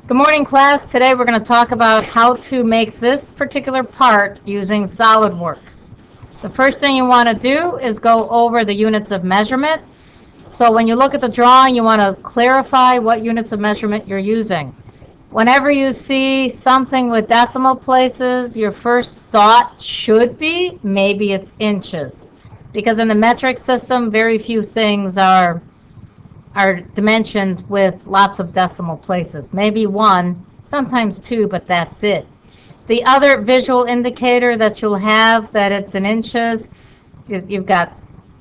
Good morning, class. Today we're going to talk about how to make this particular part using Solidworks. The first thing you want to do is go over the units of measurement. So when you look at the drawing, you want to clarify what units of measurement you're using. Whenever you see something with decimal places, your first thought should be maybe it's inches. Because in the metric system, very few things are dimensioned with lots of decimal places. Maybe one, sometimes two, but that's it. The other visual indicator that you'll have that it's in inches, you've got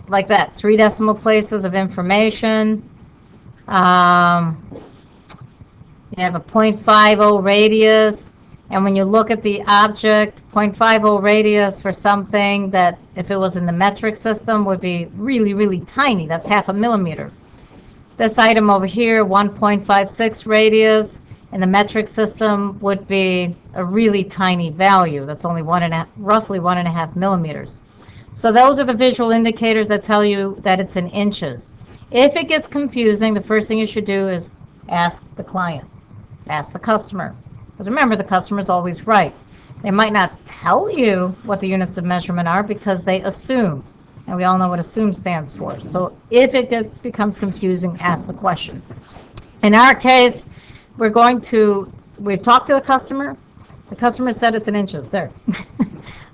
like that, 3 decimal places of information. You have a 0.50 radius, and when you look at the object, 0.50 radius for something that if it was in the metric system would be really, really tiny. That's half a millimeter. This item over here, 1.56 radius, in the metric system would be a really tiny value. That's only roughly 1.5 millimeters. So those are the visual indicators that tell you that it's in inches. If it gets confusing, the first thing you should do is ask the client, ask the customer. Because remember, the customer is always right. They might not tell you what the units of measurement are because they assume. And we all know what assume stands for. So if it becomes confusing, ask the question. In our case, we've talked to the customer. The customer said it's in inches. There.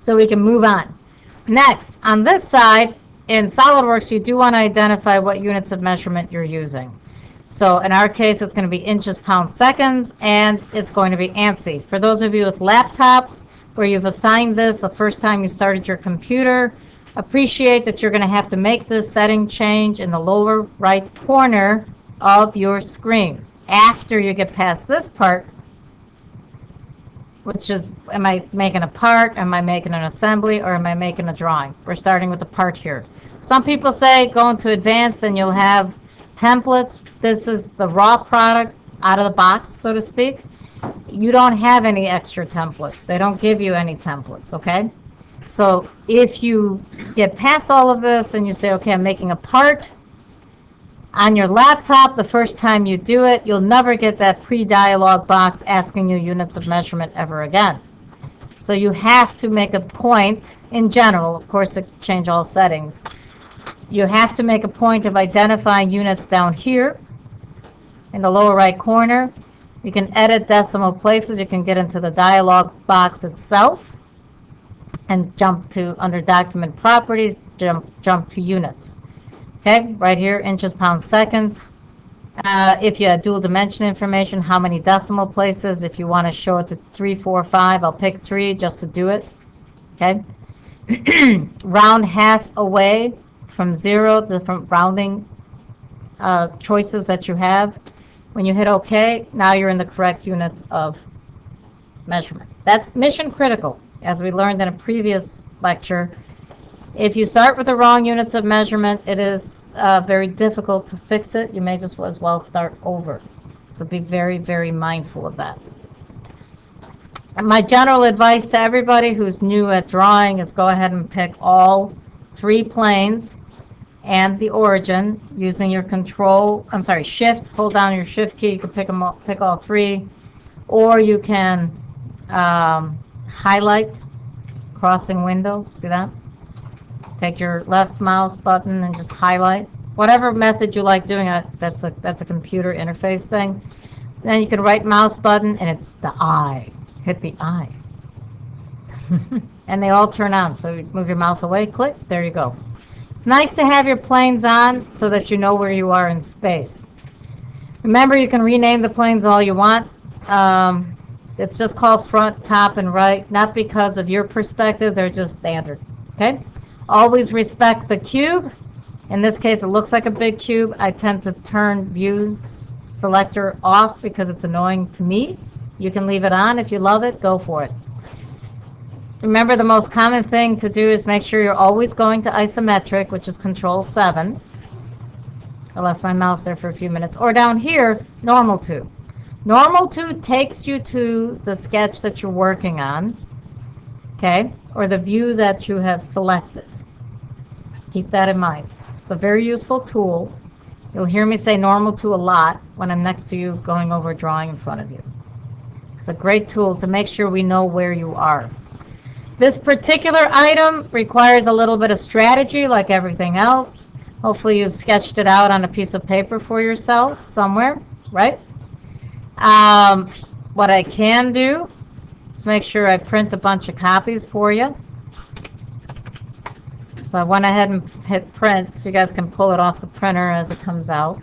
So we can move on. Next, on this side, in SolidWorks, you do want to identify what units of measurement you're using. So in our case, it's going to be inches, pounds, seconds, and it's going to be ANSI. For those of you with laptops where you've assigned this the first time you started your computer, appreciate that you're going to have to make this setting change in the lower right corner of your screen. After you get past this part, which is, am I making a part, am I making an assembly, or am I making a drawing? We're starting with the part here. Some people say go into advanced and you'll have templates. This is the raw product out of the box, so to speak. You don't have any extra templates. They don't give you any templates, okay? So if you get past all of this and you say, okay, I'm making a part, on your laptop, the first time you do it, you'll never get that pre-dialog box asking you units of measurement ever again. So you have to make a point, in general, of course, it can change all settings. You have to make a point of identifying units down here in the lower right corner. You can edit decimal places. You can get into the dialog box itself and jump to, under document properties, jump to units. Okay, right here, inches, pounds, seconds. If you have dual dimension information, how many decimal places? If you want to show it to 3, 4, 5, I'll pick 3 just to do it. Okay. Round half away from 0, different rounding choices that you have. When you hit OK, now you're in the correct units of measurement. That's mission critical. As we learned in a previous lecture, if you start with the wrong units of measurement, it is very difficult to fix it. You may just as well start over. So be very, very mindful of that. And my general advice to everybody who's new at drawing is go ahead and pick all 3 planes and the origin using your shift. Hold down your shift key. You can pick all 3, or you can highlight crossing window. See that? Take your left mouse button and just highlight. Whatever method you like doing it, that's a computer interface thing. Then you can right mouse button and it's the eye. Hit the eye. And they all turn on. So you move your mouse away, click, there you go. It's nice to have your planes on so that you know where you are in space. Remember, you can rename the planes all you want. It's just called front, top, and right, not because of your perspective, they're just standard, okay? Always respect the cube. In this case, it looks like a big cube. I tend to turn view selector off because it's annoying to me. You can leave it on if you love it, go for it. Remember, the most common thing to do is make sure you're always going to isometric, which is Control 7. I left my mouse there for a few minutes. Or down here, normal to. Normal to takes you to the sketch that you're working on, okay, or the view that you have selected. Keep that in mind. It's a very useful tool. You'll hear me say normal to a lot when I'm next to you going over a drawing in front of you. It's a great tool to make sure we know where you are. This particular item requires a little bit of strategy like everything else. Hopefully you've sketched it out on a piece of paper for yourself somewhere, right? What I can do is make sure I print a bunch of copies for you. So I went ahead and hit print so you guys can pull it off the printer as it comes out.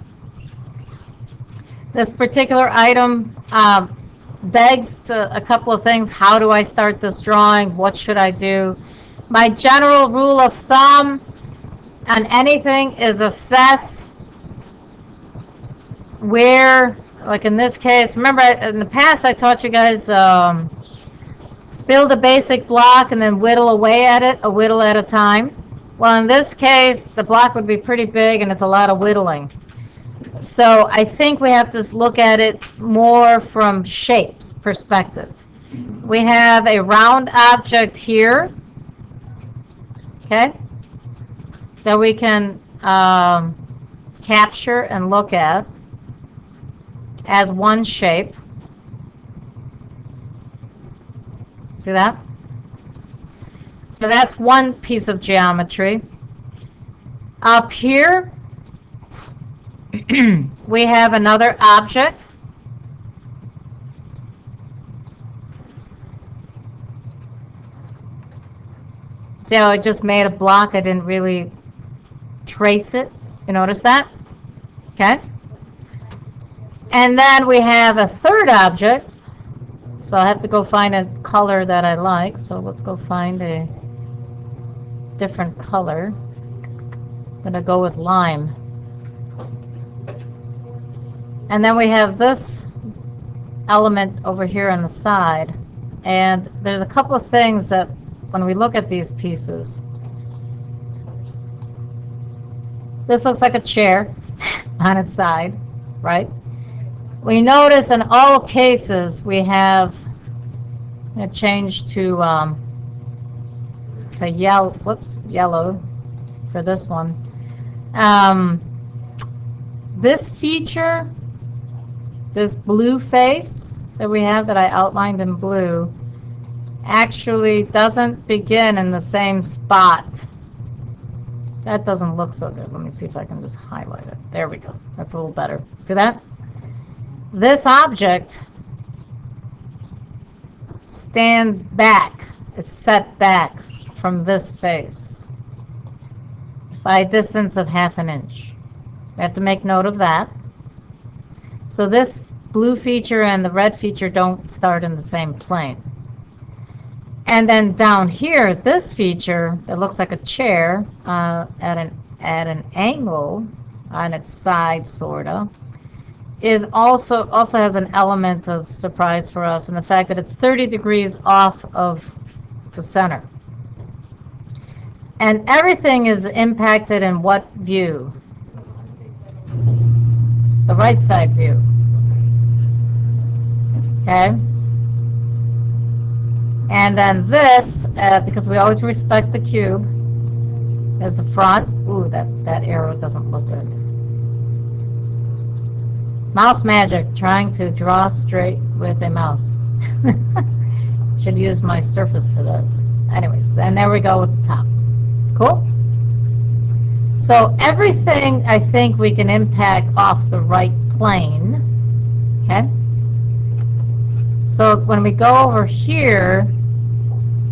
This particular item begs to a couple of things. How do I start this drawing? What should I do? My general rule of thumb on anything is assess where, like in this case, remember in the past I taught you guys build a basic block and then whittle away at it, a whittle at a time. Well, in this case, the block would be pretty big and it's a lot of whittling. So I think we have to look at it more from shapes perspective. We have a round object here, okay, that we can capture and look at as one shape. See that? So that's one piece of geometry. Up here, we have another object. See how I just made a block? I didn't really trace it. You notice that? Okay. And then we have a third object. So I have to go find a color that I like. So let's go find a different color. I'm going to go with lime. And then we have this element over here on the side. And there's a couple of things that when we look at these pieces, this looks like a chair on its side, right? We notice in all cases we have, I'm going to change to yellow for this one. This feature, this blue face that we have that I outlined in blue, actually doesn't begin in the same spot. That doesn't look so good. Let me see if I can just highlight it. There we go. That's a little better. See that? This object stands back. It's set back from this face by a distance of 1/2 inch. We have to make note of that. So this blue feature and the red feature don't start in the same plane. And then down here, this feature, it looks like a chair at an angle on its side, sorta, is also has an element of surprise for us in the fact that it's 30 degrees off of the center. And everything is impacted in what view? The right side view. Okay? And then this, because we always respect the cube, is the front. Ooh, that arrow doesn't look good. Mouse magic, trying to draw straight with a mouse. Should use my Surface for this. Anyways, then there we go with the top. Cool? So everything I think we can impact off the right plane. Okay? So when we go over here,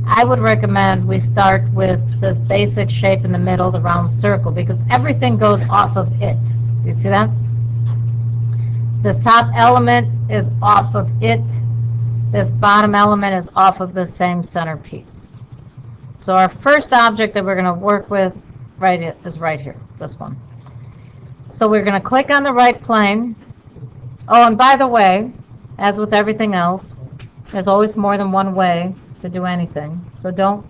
I would recommend we start with this basic shape in the middle, the round circle, because everything goes off of it. You see that? This top element is off of it. This bottom element is off of the same centerpiece. So our first object that we're going to work with is right here, this one. So we're going to click on the right plane. Oh, and by the way, as with everything else, there's always more than one way to do anything. So don't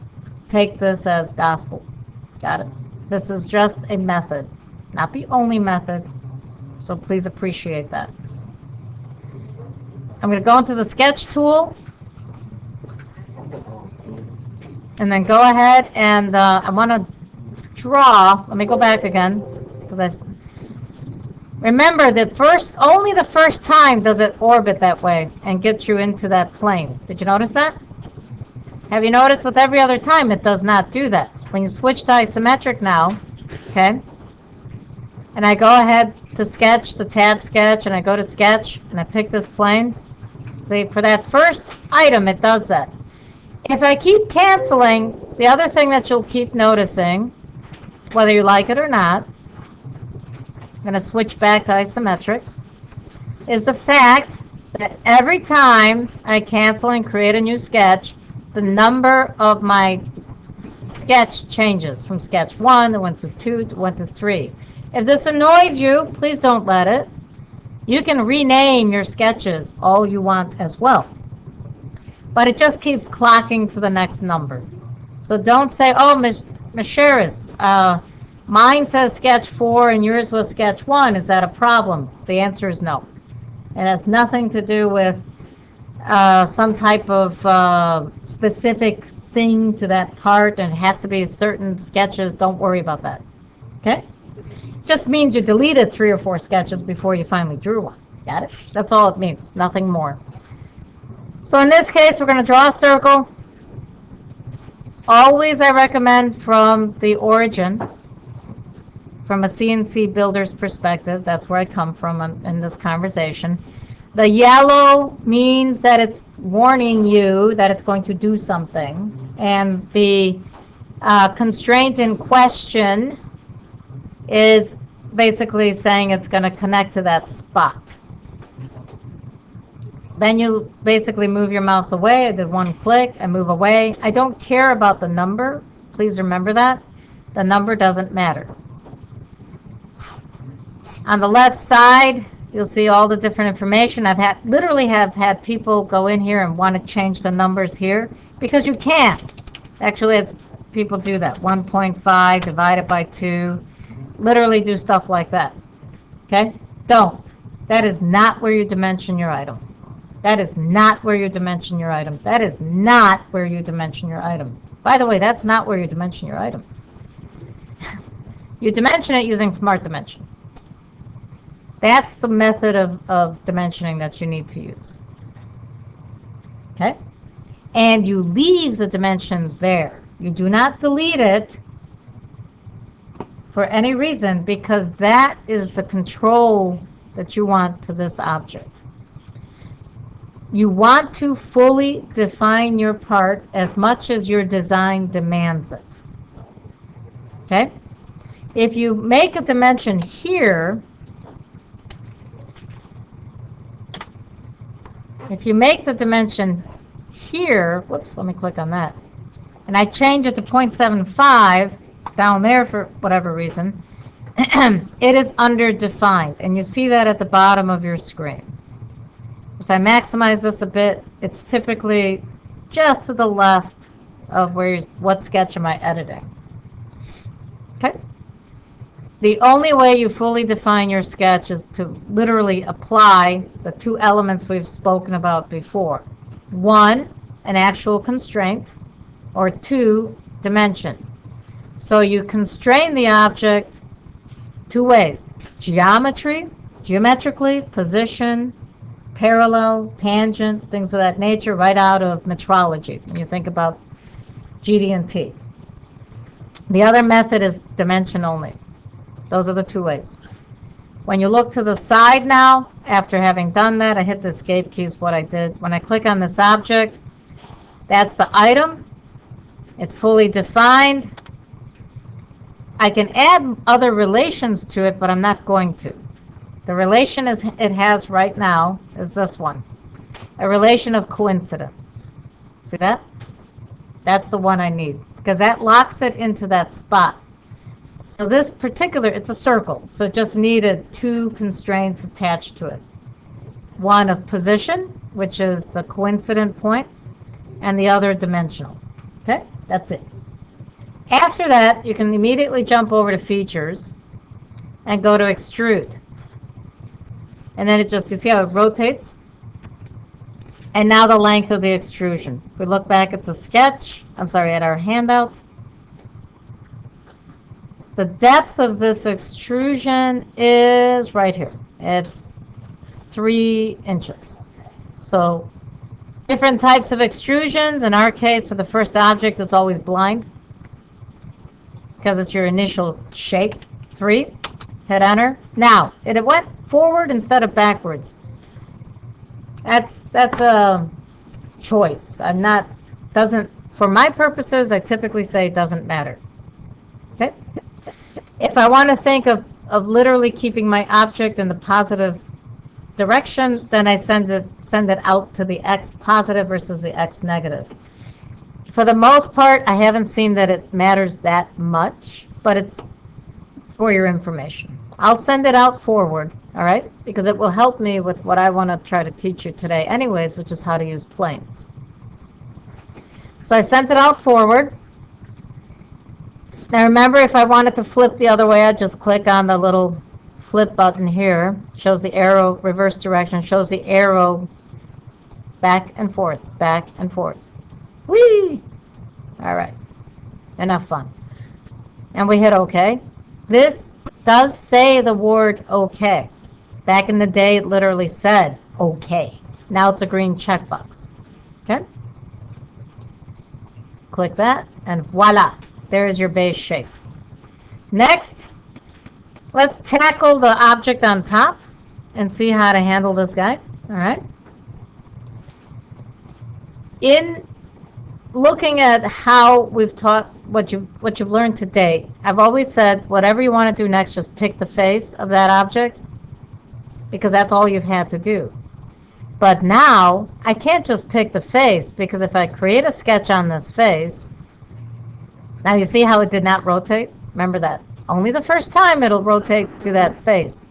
take this as gospel. Got it? This is just a method, not the only method. So please appreciate that. I'm going to go into the sketch tool and then go ahead and I want to draw. Let me go back again because Remember that only the first time does it orbit that way and get you into that plane. Did you notice that? Have you noticed with every other time it does not do that? When you switch to isometric now, okay, and I go ahead to sketch, the tab sketch, and I go to sketch, and I pick this plane. See, for that first item, it does that. If I keep canceling, the other thing that you'll keep noticing, whether you like it or not, I'm going to switch back to isometric, is the fact that every time I cancel and create a new sketch, the number of my sketch changes from sketch 1 to 1 to 2 to 1 to 3. If this annoys you, please don't let it. You can rename your sketches all you want as well. But it just keeps clocking to the next number. So don't say, oh, Ms. Sheris, mine says sketch 4 and yours was sketch 1. Is that a problem? The answer is no. It has nothing to do with some type of specific thing to that part, and it has to be certain sketches. Don't worry about that. Okay? Just means you deleted 3 or 4 sketches before you finally drew one. Got it? That's all it means, nothing more. So in this case, we're going to draw a circle. Always I recommend from the origin, from a CNC builder's perspective. That's where I come from in this conversation. The yellow means that it's warning you that it's going to do something. And the constraint in question is basically saying it's going to connect to that spot. Then you basically move your mouse away. I did one click, I move away. I don't care about the number. Please remember that. The number doesn't matter. On the left side, you'll see all the different information. Literally have had people go in here and want to change the numbers here because you can. Actually, people do that. 1.5 divided by 2. Literally do stuff like that. Okay? Don't. That is not where you dimension your item. That is not where you dimension your item. That is not where you dimension your item. By the way, that's not where you dimension your item. You dimension it using smart dimension. That's the method of dimensioning that you need to use. Okay? And you leave the dimension there. You do not delete it for any reason, because that is the control that you want to this object. You want to fully define your part as much as your design demands it. Okay? If you make a dimension here, if you make the dimension here, whoops, let me click on that, and I change it to 0.75 down there for whatever reason, it is underdefined, and you see that at the bottom of your screen. If I maximize this a bit, it's typically just to the left of what sketch am I editing. Okay? The only way you fully define your sketch is to literally apply the 2 elements we've spoken about before. 1, an actual constraint, or 2, dimension. So you constrain the object 2 ways. Geometrically, position, parallel, tangent, things of that nature, right out of metrology when you think about GD&T. The other method is dimension only. Those are the 2 ways. When you look to the side now, after having done that, I hit the escape key is what I did. When I click on this object, that's the item. It's fully defined. I can add other relations to it, but I'm not going to. The relation it has right now is this one, a relation of coincidence. See that? That's the one I need, because that locks it into that spot. So this particular, it's a circle, so it just needed 2 constraints attached to it. One of position, which is the coincident point, and the other dimensional. Okay, that's it. After that, you can immediately jump over to features and go to extrude. And then you see how it rotates? And now the length of the extrusion. If we look back at the sketch, at our handout, The depth of this extrusion is right here. It's 3 inches. So different types of extrusions. In our case, for the first object, it's always blind because it's your initial shape. 3. Hit enter. Now, it went forward instead of backwards. That's a choice. For my purposes, I typically say it doesn't matter. Okay? If I want to think of literally keeping my object in the positive direction, then I send it out to the X positive versus the X negative. For the most part, I haven't seen that it matters that much, but it's for your information. I'll send it out forward, all right? Because it will help me with what I want to try to teach you today anyways, which is how to use planes. So I sent it out forward. Now remember, if I wanted to flip the other way, I'd just click on the little flip button here. Shows the arrow, reverse direction, shows the arrow back and forth, back and forth. Whee! All right, enough fun. And we hit OK. This does say the word OK. Back in the day, it literally said OK. Now it's a green checkbox. Okay? Click that, and voila. There's your base shape. Next, let's tackle the object on top and see how to handle this guy. All right? In looking at how we've taught what you've learned today, I've always said whatever you want to do next, just pick the face of that object because that's all you've had to do. But now I can't just pick the face because if I create a sketch on this face, now you see how it did not rotate? Remember that. Only the first time it'll rotate to that face.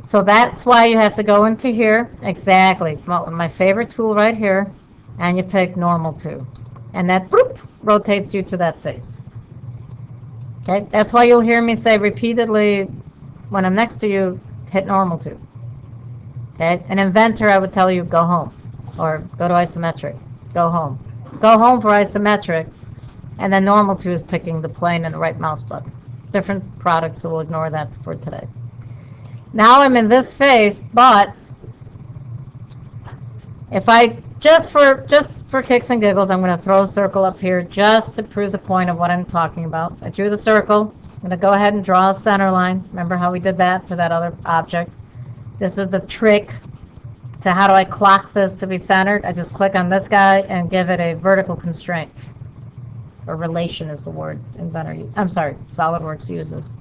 So that's why you have to go into here. Exactly. My favorite tool right here. And you pick normal to. And that boop, rotates you to that face. Okay? That's why you'll hear me say repeatedly when I'm next to you, hit normal to. Okay? An inventor, I would tell you, go home. Or go to isometric. Go home. Go home for isometric. And then normal to is picking the plane and the right mouse button. Different products, so we'll ignore that for today. Now I'm in this face, but if I just for kicks and giggles, I'm going to throw a circle up here just to prove the point of what I'm talking about. I drew the circle. I'm going to go ahead and draw a center line. Remember how we did that for that other object? This is the trick to how do I clock this to be centered. I just click on this guy and give it a vertical constraint. Or relation is the word Solidworks uses.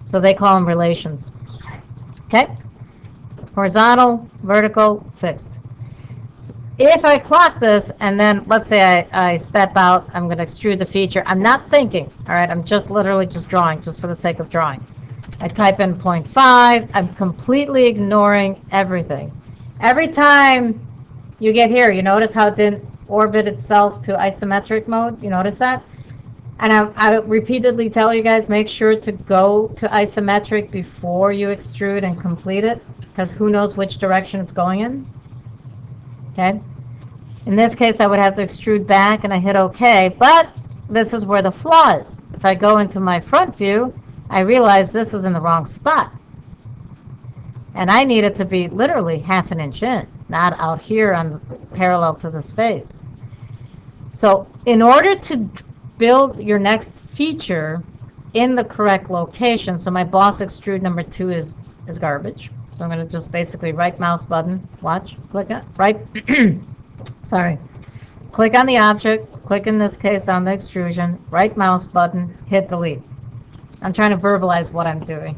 So they call them relations. Okay? Horizontal, vertical, fixed. So if I clock this and then let's say I step out, I'm going to extrude the feature. I'm not thinking, all right? I'm just literally just drawing, just for the sake of drawing. I type in 0.5. I'm completely ignoring everything. Every time you get here, you notice how it didn't orbit itself to isometric mode. You notice that? And I repeatedly tell you guys, make sure to go to isometric before you extrude and complete it, because who knows which direction it's going in. Okay? In this case, I would have to extrude back, and I hit OK, but this is where the flaw is. If I go into my front view, I realize this is in the wrong spot. And I need it to be literally half an inch in, not out here on parallel to this face. So in order to build your next feature in the correct location, so my boss extrude number 2 is garbage. So I'm going to just basically right mouse button, watch, click on, right, sorry, click on the object, click in this case on the extrusion, right mouse button, hit delete. I'm trying to verbalize what I'm doing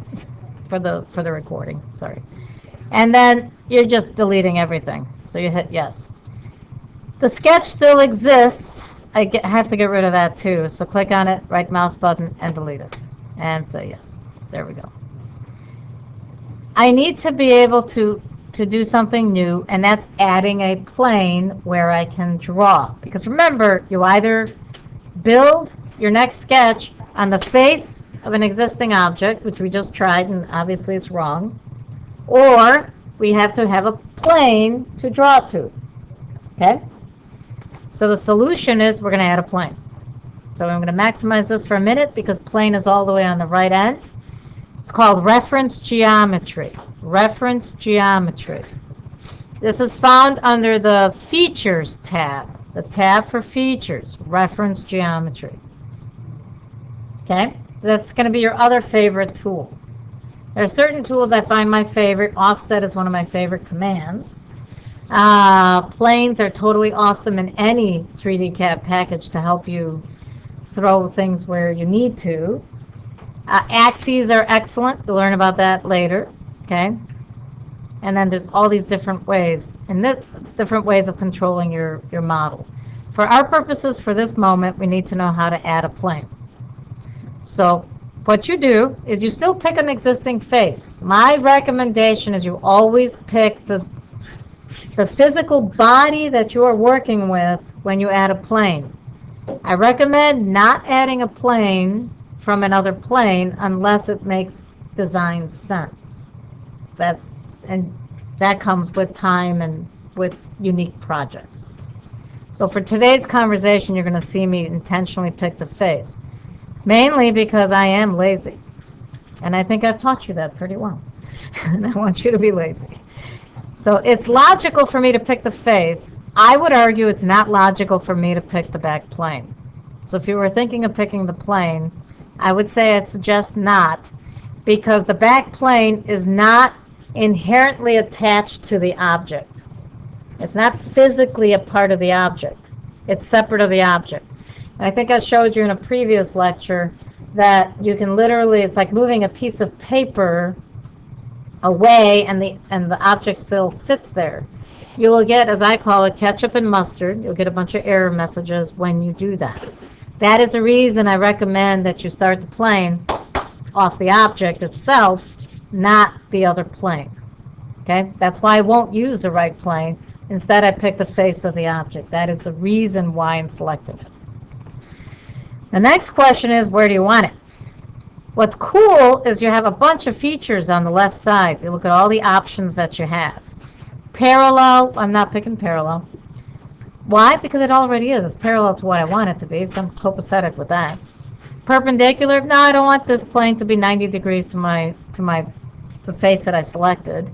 for the recording, sorry. And then you're just deleting everything. So you hit yes. The sketch still exists. I have to get rid of that too. So click on it, right mouse button, and delete it. And say yes. There we go. I need to be able to do something new, and that's adding a plane where I can draw. Because remember, you either build your next sketch on the face of an existing object, which we just tried, and obviously it's wrong, or we have to have a plane to draw to. Okay? So the solution is we're going to add a plane. So So I'm going to maximize this for a minute because plane is all the way on the right end. It's called reference geometry. Reference geometry. This is found under the features tab. The tab for features, reference geometry. Okay, that's going to be your other favorite tool. There are certain tools I find my favorite. Offset is one of my favorite commands. Planes are totally awesome in any 3D CAD package to help you throw things where you need to. Axes are excellent. You'll learn about that later. Okay, and then there's all these different ways, and different ways of controlling your model. For our purposes, for this moment, we need to know how to add a plane. So what you do is you still pick an existing face. My recommendation is you always pick the physical body that you are working with when you add a plane. I recommend not adding a plane from another plane unless it makes design sense. And that comes with time and with unique projects. So for today's conversation, you're going to see me intentionally pick the face, mainly because I am lazy. And I think I've taught you that pretty well. And I want you to be lazy. So it's logical for me to pick the face. I would argue it's not logical for me to pick the back plane. So if you were thinking of picking the plane, I would say I'd suggest not, because the back plane is not inherently attached to the object. It's not physically a part of the object. It's separate of the object. And I think I showed you in a previous lecture that you can literally, it's like moving a piece of paper away and the object still sits there. You will get, as I call it, ketchup and mustard. You'll get a bunch of error messages when you do that. That is a reason I recommend that you start the plane off the object itself, not the other plane. Okay? That's why I won't use the right plane. Instead, I pick the face of the object. That is the reason why I'm selecting it. The next question is, where do you want it? What's cool is you have a bunch of features on the left side. You look at all the options that you have. Parallel, I'm not picking parallel. Why? Because it already is. It's parallel to what I want it to be, so I'm copacetic with that. Perpendicular, no, I don't want this plane to be 90 degrees to the face that I selected.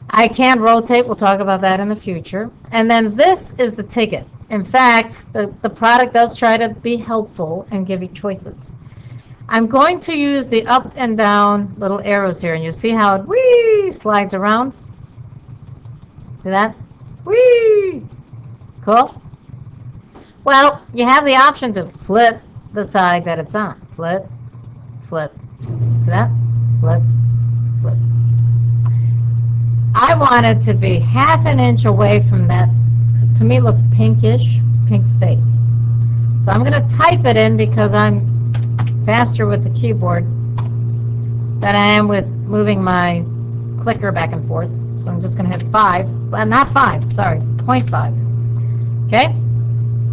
I can rotate. We'll talk about that in the future. And then this is the ticket. In fact, the product does try to be helpful and give you choices. I'm going to use the up and down little arrows here, and you see how it slides around? See that? Whee! Cool? Well, you have the option to flip the side that it's on. Flip, flip. See that? Flip, flip. I want it to be half an inch away from that. To me, it looks pinkish, pink face. So I'm going to type it in because I'm faster with the keyboard than I am with moving my clicker back and forth. So I'm just going to hit 5. Well, not 5, sorry, 0.5. Okay?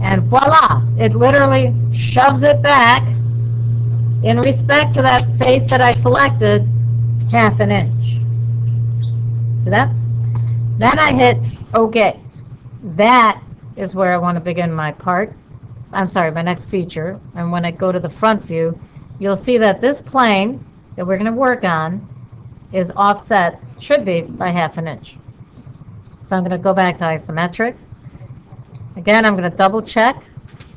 And voila! It literally shoves it back in respect to that face that I selected, half an inch. See that? Then I hit OK. That is where I want to begin my part. I'm sorry, my next feature. And when I go to the front view, you'll see that this plane that we're going to work on is offset, should be, by half an inch. So I'm going to go back to isometric. Again, I'm going to double check.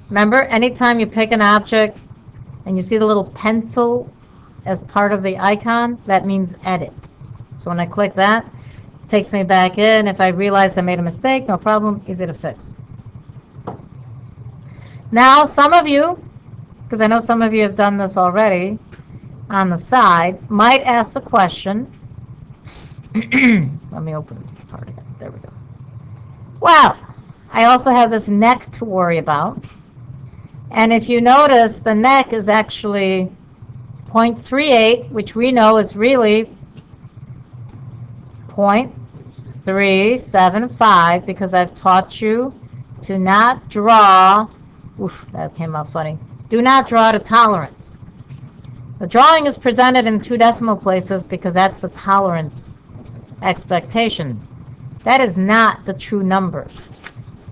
Remember, anytime you pick an object and you see the little pencil as part of the icon, that means edit. So when I click that, it takes me back in. If I realize I made a mistake, no problem, easy to fix. Now, some of you, because I know some of you have done this already on the side, might ask the question, let me open the part again. There we go. Well, I also have this neck to worry about. And if you notice, the neck is actually 0.38, which we know is really 0.375, because I've taught you to not draw, oof, that came out funny, do not draw to tolerance. The drawing is presented in 2 decimal places because that's the tolerance expectation. That is not the true number.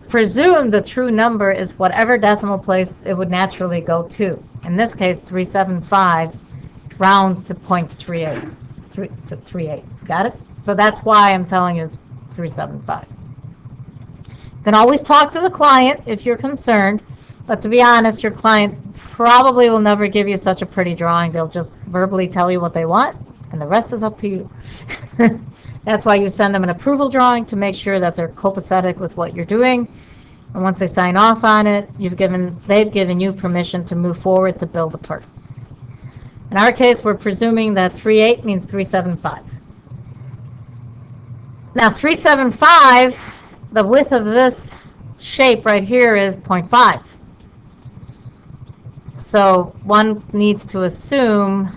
presume the true number is whatever decimal place it would naturally go to. In this case, 375 rounds to 0.38, 38. Got it? So that's why I'm telling you it's 375. You can always talk to the client if you're concerned, but to be honest, your client probably will never give you such a pretty drawing. They'll just verbally tell you what they want, and the rest is up to you. That's why you send them an approval drawing to make sure that they're copacetic with what you're doing. And once they sign off on it, they've given you permission to move forward to build the part. In our case, we're presuming that 38 means 375. Now, 375, the width of this shape right here is 0.5. So one needs to assume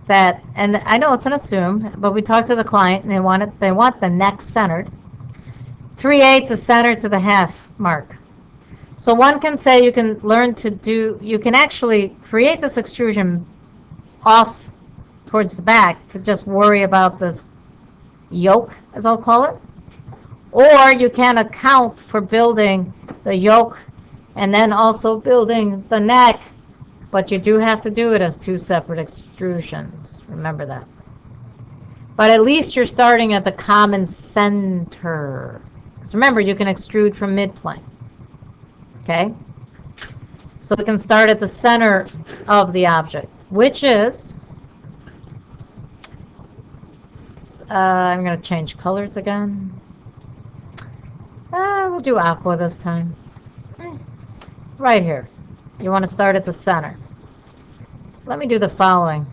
that, and I know it's an assume, but we talked to the client and they want the neck centered. 3/8 is centered to the half mark. So one can say you can actually create this extrusion off towards the back to just worry about this yoke, as I'll call it. Or you can account for building the yoke and then also building the neck, but you do have to do it as two separate extrusions. Remember that. But at least you're starting at the common center. Because remember, you can extrude from mid-plane. Okay? So we can start at the center of the object, which is, I'm going to change colors again. We'll do aqua this time. Right here. You want to start at the center. Let me do the following.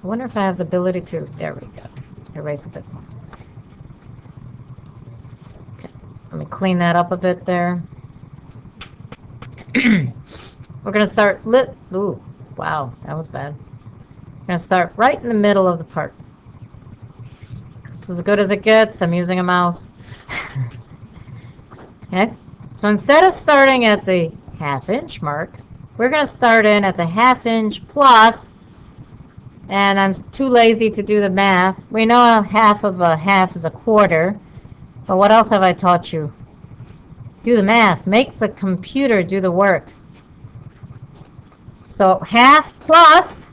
I wonder if I have the ability to, there we go, erase a bit more. Okay, let me clean that up a bit there. We're going to start, ooh, wow, that was bad. We're going to start right in the middle of the part. This is as good as it gets. I'm using a mouse. Okay, so instead of starting at the half-inch mark, we're going to start in at the half-inch plus, and I'm too lazy to do the math. We know half of a half is a quarter, but what else have I taught you? Do the math. Make the computer do the work. So half plus,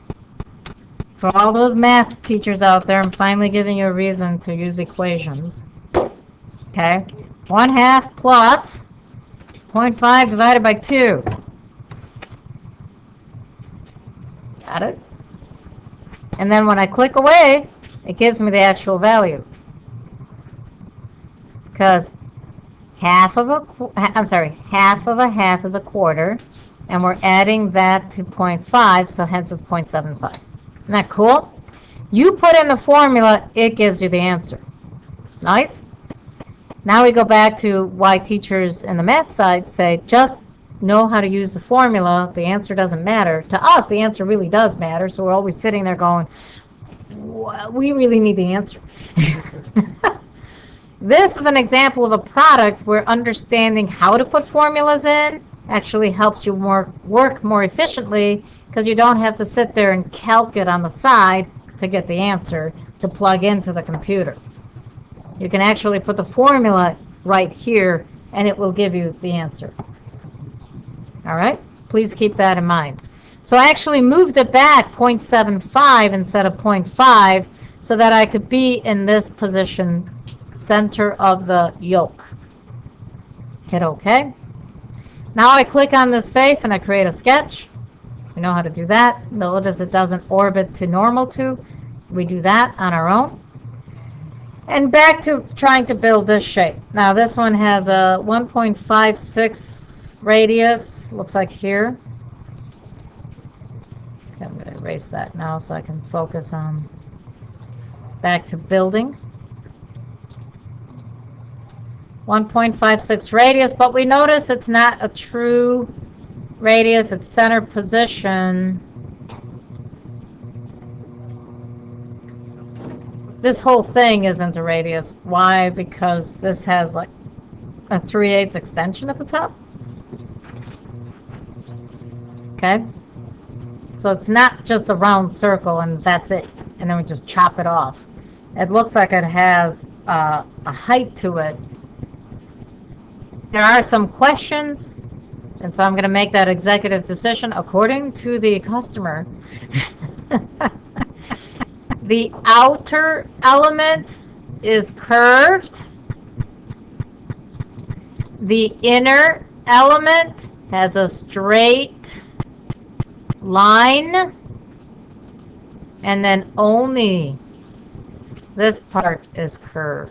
for all those math teachers out there, I'm finally giving you a reason to use equations. Okay, 1/2 plus 0.5 divided by 2. Got it? And then when I click away, it gives me the actual value. Because half of a half is a quarter, and we're adding that to 0.5, so hence it's 0.75. Isn't that cool? You put in the formula, it gives you the answer. Nice? Now we go back to why teachers in the math side say, just know how to use the formula. The answer doesn't matter. To us, the answer really does matter, so we're always sitting there going, we really need the answer. This is an example of a product where understanding how to put formulas in actually helps you work more efficiently, because you don't have to sit there and calc it on the side to get the answer to plug into the computer. You can actually put the formula right here, and it will give you the answer. All right? Please keep that in mind. So I actually moved it back 0.75 instead of 0.5 so that I could be in this position, center of the yoke. Hit OK. Now I click on this face and I create a sketch. We know how to do that. Notice it doesn't orbit to normal to. We do that on our own. And back to trying to build this shape. Now this one has a 1.56 radius, looks like here. Okay, I'm going to erase that now so I can focus on back to building. 1.56 radius, but we notice it's not a true radius, it's center position. This whole thing isn't a radius. Why? Because this has like a 3/8 extension at the top. Okay? So it's not just a round circle and that's it. And then we just chop it off. It looks like it has a height to it. There are some questions, and so I'm going to make that executive decision according to the customer. The outer element is curved. The inner element has a straight line, and then only this part is curved.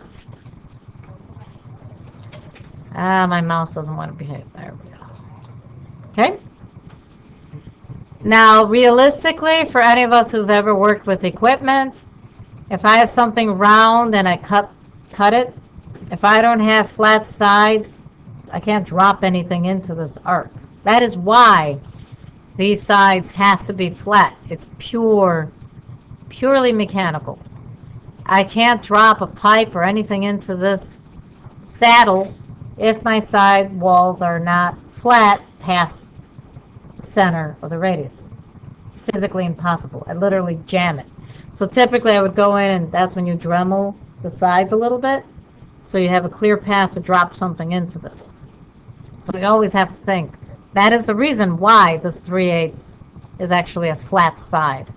My mouse doesn't want to behave. There we go. Okay. Now, realistically, for any of us who've ever worked with equipment, if I have something round and I cut it, if I don't have flat sides, I can't drop anything into this arc. That is why these sides have to be flat. It's purely mechanical. I can't drop a pipe or anything into this saddle if my side walls are not flat past the center of the radius. It's physically impossible. I literally jam it. So typically I would go in, and that's when you Dremel the sides a little bit, so you have a clear path to drop something into this. So we always have to think. That is the reason why this 3/8 is actually a flat side,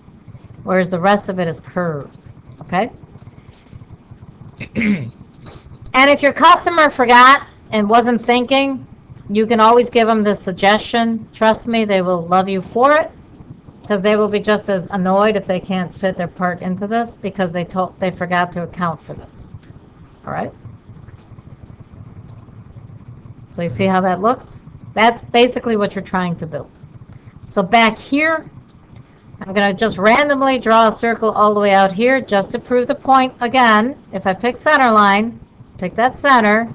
whereas the rest of it is curved. Okay? And if your customer forgot and wasn't thinking, you can always give them this suggestion. Trust me, they will love you for it, because they will be just as annoyed if they can't fit their part into this because they forgot to account for this. All right? So you see how that looks? That's basically what you're trying to build. So back here, I'm going to just randomly draw a circle all the way out here just to prove the point. Again, if I pick center line, pick that center,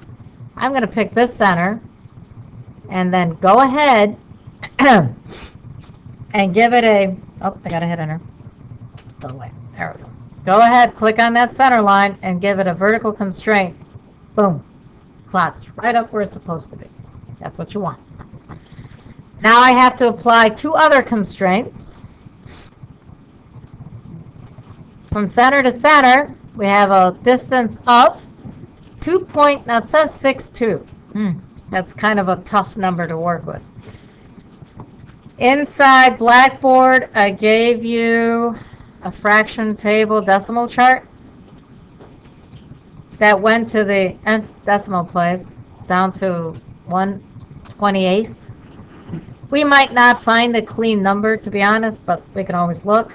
I'm going to pick this center, and then go ahead and give it a, oh, I got to hit enter. Go away. There we go. Go ahead, click on that center line, and give it a vertical constraint. Boom. Clots right up where it's supposed to be. That's what you want. Now I have to apply two other constraints. From center to center, we have a distance of 2 point, now it says 6.2. That's kind of a tough number to work with. Inside Blackboard, I gave you a fraction table decimal chart that went to the nth decimal place, down to 1/28. We might not find a clean number, to be honest, but we can always look.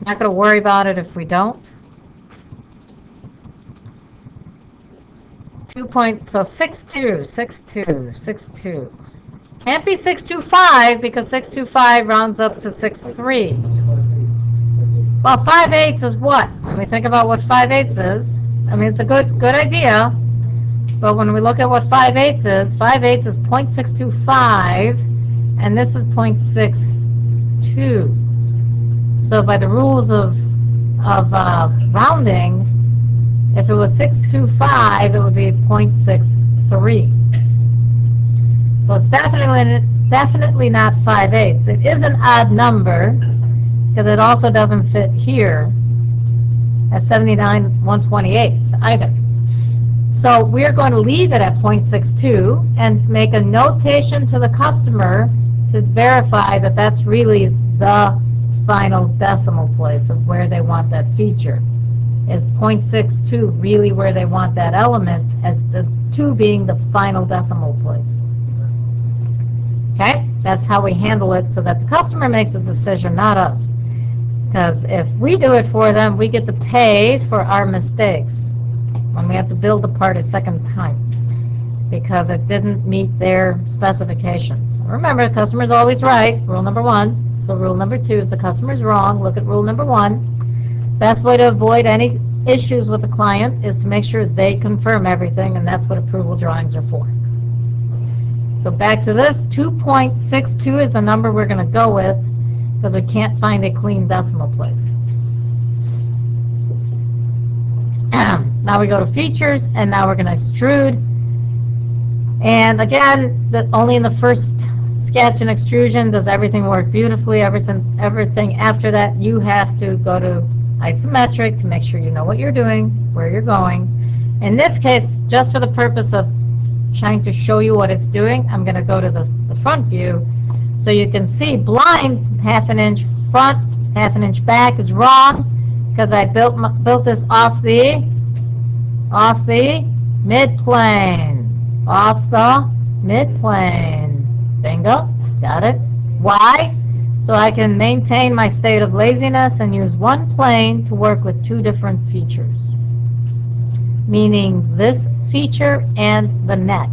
Not going to worry about it if we don't. 6.2. Can't be 625 because 625 rounds up to 6.3. Well, 5/8 is what? When we think about what 5/8 is, I mean, it's a good idea, but when we look at what 5/8 is 0.625, and this is 0.62. So by the rules of rounding, if it was 625, it would be 0.63. So it's definitely not 5/8. It is an odd number because it also doesn't fit here at 79/128 either. So we're going to leave it at 0.62 and make a notation to the customer to verify that that's really the final decimal place of where they want that feature. Is 0.62 really where they want that element, as the 2 being the final decimal place? Okay, that's how we handle it so that the customer makes a decision, not us. Because if we do it for them, we get to pay for our mistakes when we have to build the part a second time because it didn't meet their specifications. Remember, the customer's always right, rule number 1. So rule number 2, if the customer's wrong, look at rule number 1. Best way to avoid any issues with the client is to make sure they confirm everything, and that's what approval drawings are for. So back to this, 2.62 is the number we're going to go with because we can't find a clean decimal place. Now we go to features, and now we're going to extrude. And again, only in the first sketch and extrusion does everything work beautifully. Everything after that, you have to go to isometric to make sure you know what you're doing, where you're going, In this case, just for the purpose of trying to show you what it's doing, I'm going to go to the front view so you can see blind 1/2 inch front, 1/2 inch back is wrong because I built this off the mid-plane. Off the mid-plane. Bingo. Got it. Why? So I can maintain my state of laziness and use one plane to work with two different features. Meaning this feature and the neck,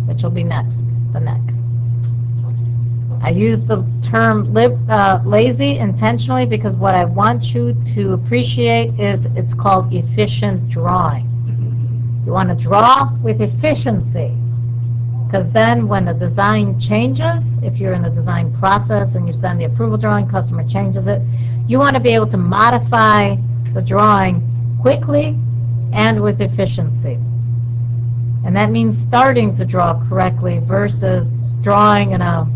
which will be next, the neck. I use the term lazy intentionally because what I want you to appreciate is it's called efficient drawing. You want to draw with efficiency, because then when the design changes, if you're in the design process and you send the approval drawing, customer changes it, you want to be able to modify the drawing quickly and with efficiency. And that means starting to draw correctly versus drawing in a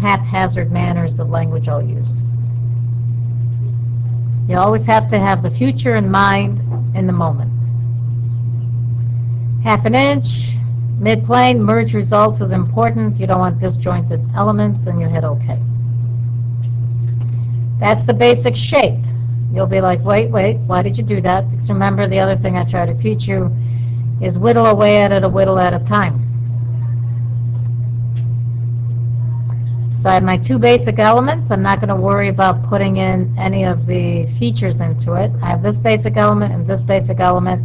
haphazard manner is the language I'll use. You always have to have the future in mind in the moment. 1/2 inch, mid-plane, merge results is important. You don't want disjointed elements, and you hit OK. That's the basic shape. You'll be like, wait, why did you do that? Because remember, the other thing I try to teach you is whittle away at it, a whittle at a time. So I have my two basic elements. I'm not going to worry about putting in any of the features into it. I have this basic element and this basic element.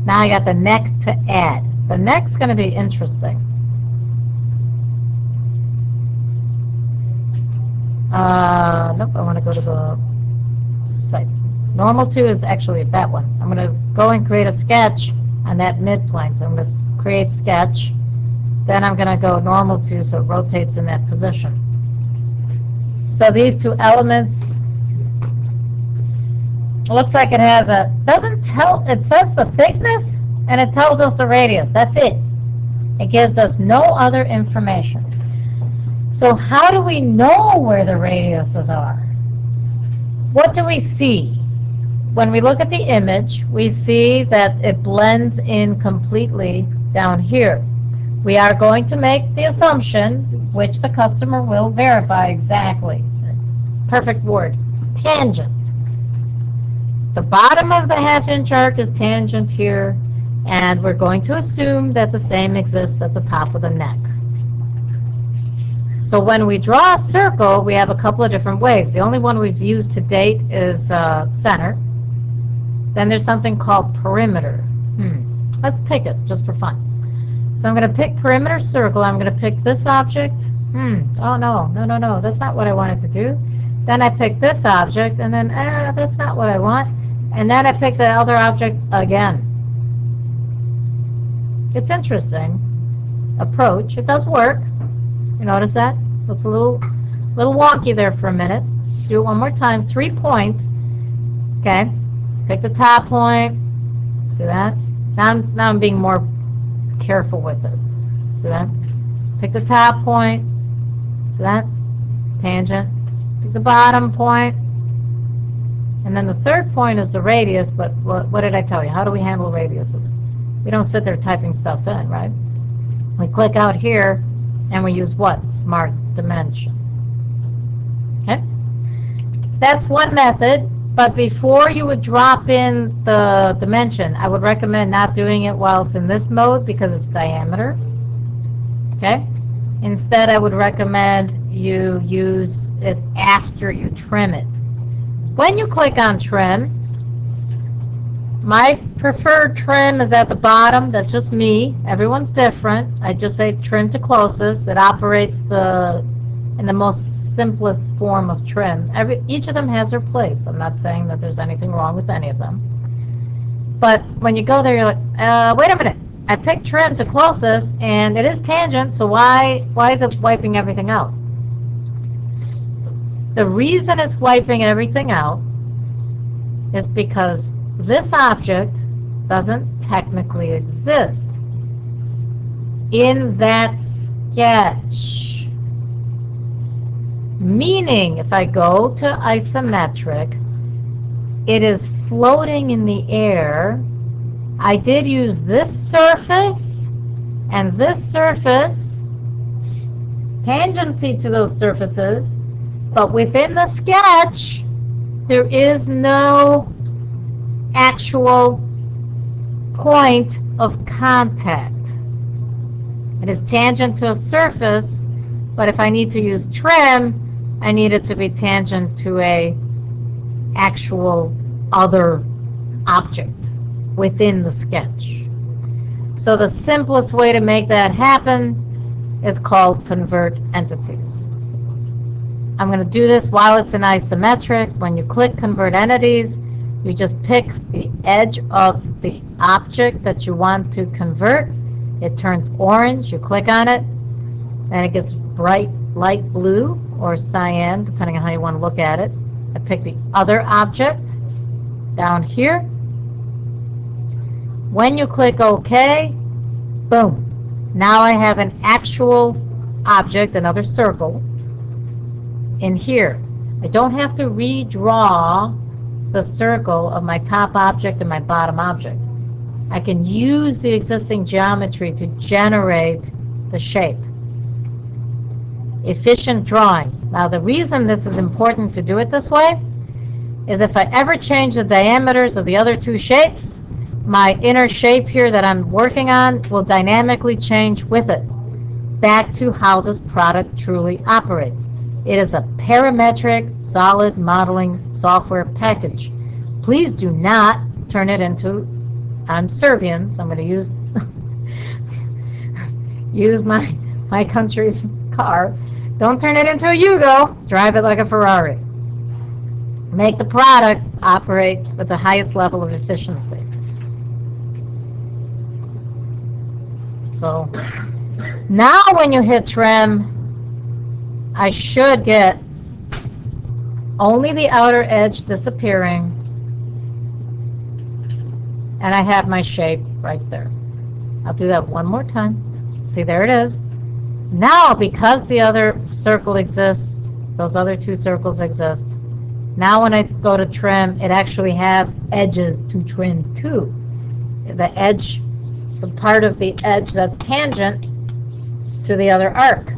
Now I got the neck to add. The neck's going to be interesting. Nope, I want to go to the site. Normal to is actually that one. I'm going to go and create a sketch on that mid-plane. So I'm going to create sketch. Then I'm going to go normal to so it rotates in that position. So these two elements, it looks like it has a, it says the thickness and it tells us the radius. That's it. It gives us no other information. So how do we know where the radiuses are? What do we see? When we look at the image, we see that it blends in completely down here. We are going to make the assumption, which the customer will verify exactly. Perfect word. Tangent. The bottom of the 1/2 inch arc is tangent here, and we're going to assume that the same exists at the top of the neck. So when we draw a circle, we have a couple of different ways. The only one we've used to date is center. Then there's something called perimeter. Let's pick it just for fun. So I'm going to pick perimeter circle. I'm going to pick this object. Oh, no. That's not what I wanted to do. Then I pick this object, and then, that's not what I want. And then I pick the other object again. It's interesting. Approach. It does work. You notice that? Look a little wonky there for a minute. Let's do it one more time. 3 points. Okay. Pick the top point. See that? Now I'm being more careful with it. See that? Pick the top point. See that? Tangent. Pick the bottom point. And then the third point is the radius, but what did I tell you? How do we handle radiuses? We don't sit there typing stuff in, right? We click out here, and we use what? Smart dimension. Okay? That's one method, but before you would drop in the dimension, I would recommend not doing it while it's in this mode because it's diameter. Okay? Instead, I would recommend you use it after you trim it. When you click on trim, my preferred trim is at the bottom. That's just me. Everyone's different. I just say trim to closest. It operates in the most simplest form of trim. Each of them has their place. I'm not saying that there's anything wrong with any of them. But when you go there, you're like, wait a minute. I picked trim to closest, and it is tangent, so why is it wiping everything out? The reason it's wiping everything out is because this object doesn't technically exist in that sketch. Meaning, if I go to isometric, it is floating in the air, I did use this surface and this surface, tangency to those surfaces, but within the sketch, there is no actual point of contact. It is tangent to a surface, but if I need to use trim, I need it to be tangent to a actual other object within the sketch. So the simplest way to make that happen is called convert entities. I'm going to do this while it's in isometric. When you click convert entities, you just pick the edge of the object that you want to convert. It turns orange. You click on it, and it gets bright light blue or cyan, depending on how you want to look at it. I pick the other object down here. When you click OK, boom. Now I have an actual object, another circle, in here. I don't have to redraw the circle of my top object and my bottom object. I can use the existing geometry to generate the shape. Efficient drawing. Now the reason this is important to do it this way is if I ever change the diameters of the other two shapes, my inner shape here that I'm working on will dynamically change with it back to how this product truly operates. It is a parametric solid modeling software package. Please do not turn it into, I'm Serbian, so I'm going to use my country's car. Don't turn it into a Yugo. Drive it like a Ferrari. Make the product operate with the highest level of efficiency. So now when you hit trim, I should get only the outer edge disappearing, and I have my shape right there. I'll do that one more time. See, there it is. Now, because the other circle exists, those other two circles exist, now when I go to trim, it actually has edges to trim too. The edge, the part of the edge that's tangent to the other arc.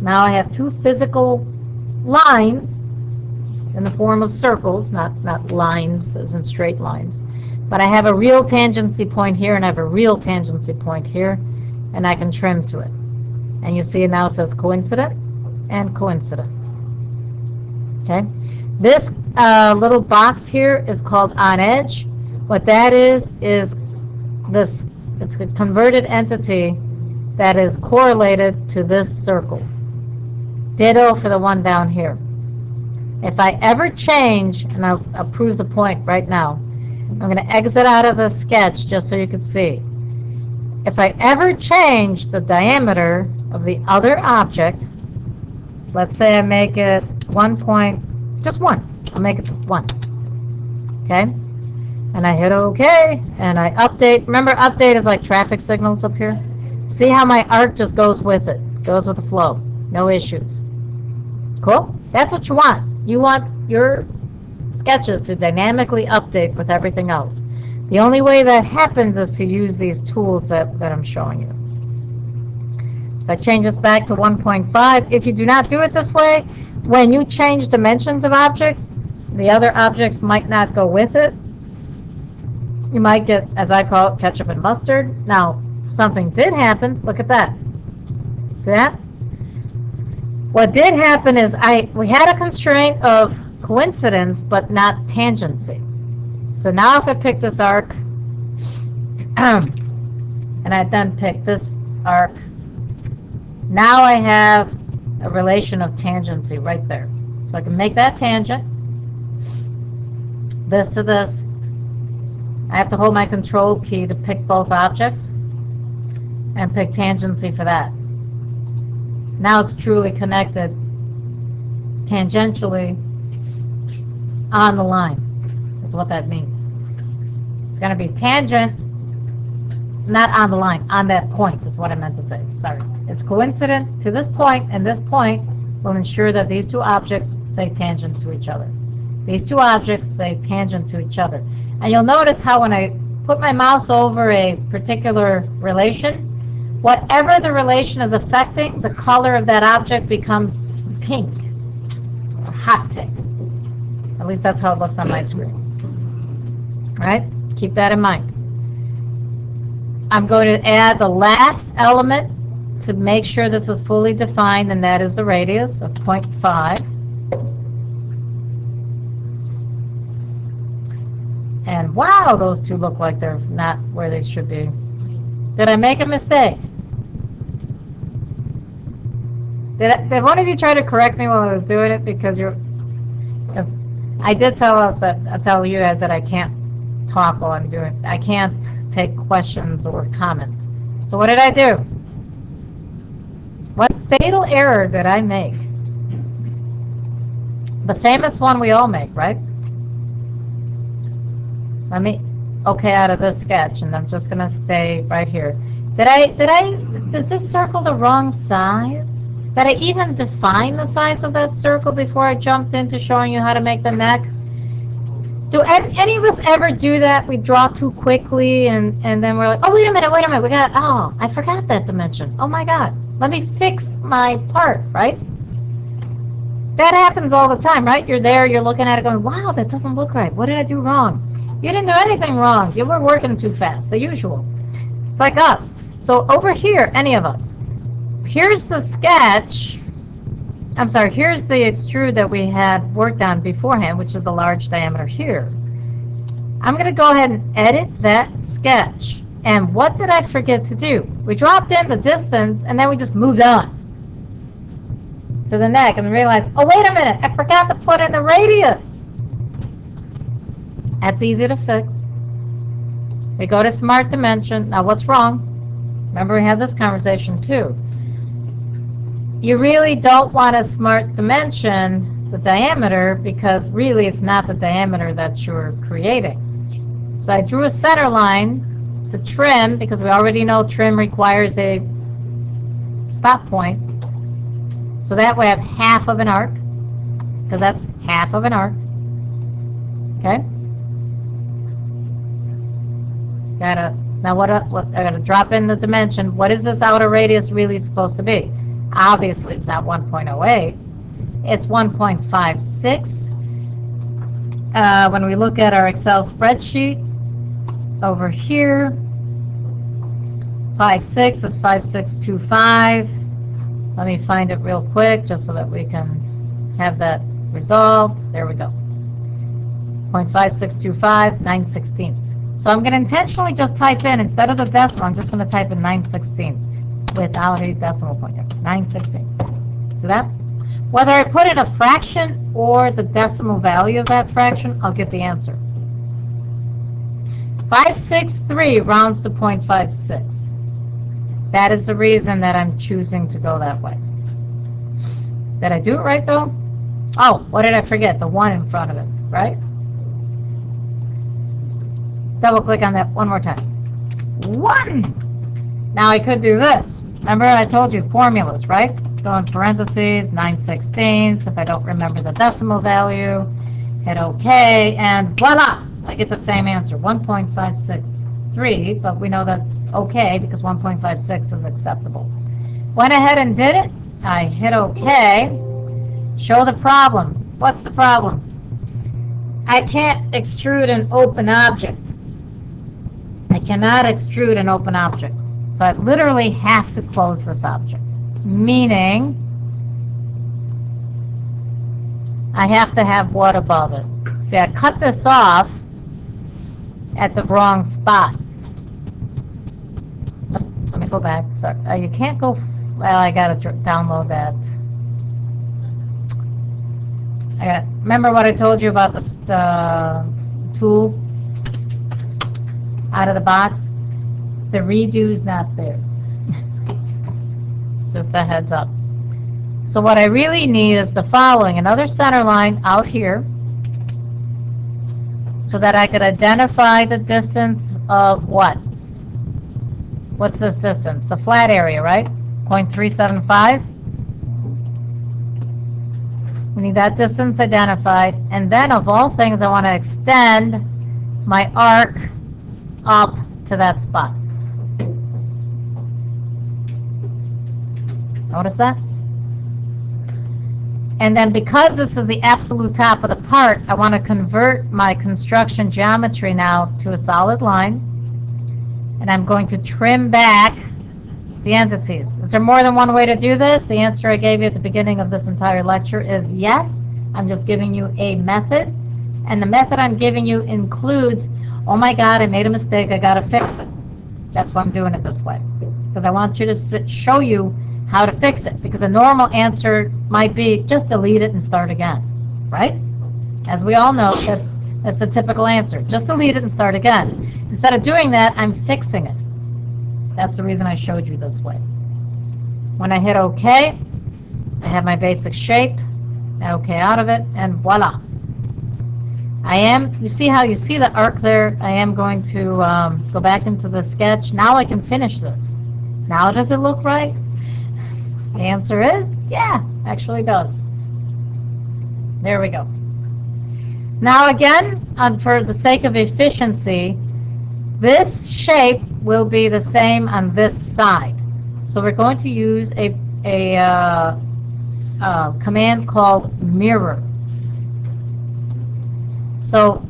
Now I have two physical lines in the form of circles, not lines as in straight lines. But I have a real tangency point here and I have a real tangency point here, and I can trim to it. And you see now it says coincident and coincident. Okay? This little box here is called on edge. What that is this, it's a converted entity that is correlated to this circle. Ditto for the one down here. If I ever change, and I'll prove the point right now, I'm going to exit out of the sketch just so you can see. If I ever change the diameter of the other object, let's say I make it 1 point, just 1. I'll make it 1. Okay? And I hit OK, and I update. Remember, update is like traffic signals up here. See how my arc just goes with it, goes with the flow. No issues. Cool? That's what you want. You want your sketches to dynamically update with everything else. The only way that happens is to use these tools that I'm showing you. If I change this back to 1.5, if you do not do it this way, when you change dimensions of objects, the other objects might not go with it. You might get, as I call it, ketchup and mustard. Now, something did happen. Look at that. See that? What did happen is we had a constraint of coincidence, but not tangency. So now if I pick this arc, and I then pick this arc, now I have a relation of tangency right there. So I can make that tangent, this to this. I have to hold my control key to pick both objects and pick tangency for that. Now it's truly connected tangentially on the line. That's what that means. It's going to be tangent, not on the line, on that point is what I meant to say. Sorry. It's coincident to this point, and this point will ensure that these two objects stay tangent to each other. These two objects, they tangent to each other. And you'll notice how when I put my mouse over a particular relation, whatever the relation is affecting, the color of that object becomes pink, or hot pink. At least that's how it looks on my screen. All right? Keep that in mind. I'm going to add the last element to make sure this is fully defined, and that is the radius of 0.5. And wow, those two look like they're not where they should be. Did I make a mistake? Did one of you try to correct me while I was doing it? Because I did tell you guys that I can't talk while I'm doing it. I can't take questions or comments. So what did I do? What fatal error did I make? The famous one we all make, right? Let me out of this sketch, and I'm just gonna stay right here. Is this circle the wrong size? Did I even define the size of that circle before I jumped into showing you how to make the neck? Do any of us ever do that? We draw too quickly, and then we're like, oh, wait a minute, I forgot that dimension. Oh my God, let me fix my part, right? That happens all the time, right? You're there, you're looking at it going, wow, that doesn't look right. What did I do wrong? You didn't do anything wrong. You were working too fast, the usual. It's like us. So over here, any of us, here's the sketch. I'm sorry, here's the extrude that we had worked on beforehand, which is a large diameter here. I'm going to go ahead and edit that sketch. And what did I forget to do? We dropped in the distance, and then we just moved on to the neck and realized, oh, wait a minute, I forgot to put in the radius. That's easy to fix. We go to Smart Dimension. Now, what's wrong? Remember, we had this conversation, too. You really don't want to Smart Dimension the diameter because really it's not the diameter that you're creating. So I drew a center line to trim because we already know trim requires a stop point. So that way I have half of an arc, because that's half of an arc. Okay? Now what I gotta drop in the dimension. What is this outer radius really supposed to be? Obviously it's not 1.08. It's 1.56. When we look at our Excel spreadsheet over here, 5.6 is 5.625. Let me find it real quick just so that we can have that resolved. There we go. 0.5625, 9/16. So I'm going to intentionally just type in, instead of the decimal, I'm just going to type in 9/16 without a decimal point there. 9/16. See that? Whether I put in a fraction or the decimal value of that fraction, I'll get the answer. 563 rounds to 0.56. That is the reason that I'm choosing to go that way. Did I do it right, though? Oh, what did I forget? The 1 in front of it, right? Double click on that one more time. 1! Now I could do this. Remember I told you formulas, right? Go in parentheses, 9/16. If I don't remember the decimal value, hit OK, and voila! I get the same answer, 1.563, but we know that's OK because 1.56 is acceptable. Went ahead and did it. I hit OK. Show the problem. What's the problem? I can't extrude an open object. I cannot extrude an open object. So I literally have to close this object. Meaning, I have to have what above it? See, I cut this off at the wrong spot. Let me go back. Sorry, you can't go. Well, I gotta download that. Remember what I told you about the tool out of the box? The redo's not there. Just a heads up. So what I really need is the following: another center line out here, so that I could identify the distance of what? What's this distance? The flat area, right? 0.375. We need that distance identified. And then of all things, I want to extend my arc up to that spot. Notice that? And then because this is the absolute top of the part, I want to convert my construction geometry now to a solid line. And I'm going to trim back the entities. Is there more than one way to do this? The answer I gave you at the beginning of this entire lecture is yes. I'm just giving you a method. And the method I'm giving you includes, oh my God, I made a mistake, I got to fix it. That's why I'm doing it this way. Because I want you to show you how to fix it, because a normal answer might be just delete it and start again, right? As we all know, that's the typical answer. Just delete it and start again. Instead of doing that, I'm fixing it. That's the reason I showed you this way. When I hit OK, I have my basic shape, OK out of it, and voila. You see how you see the arc there? I am going to go back into the sketch. Now I can finish this. Now does it look right? The answer is, yeah, actually does. There we go. Now again, for the sake of efficiency, this shape will be the same on this side. So we're going to use a command called mirror. So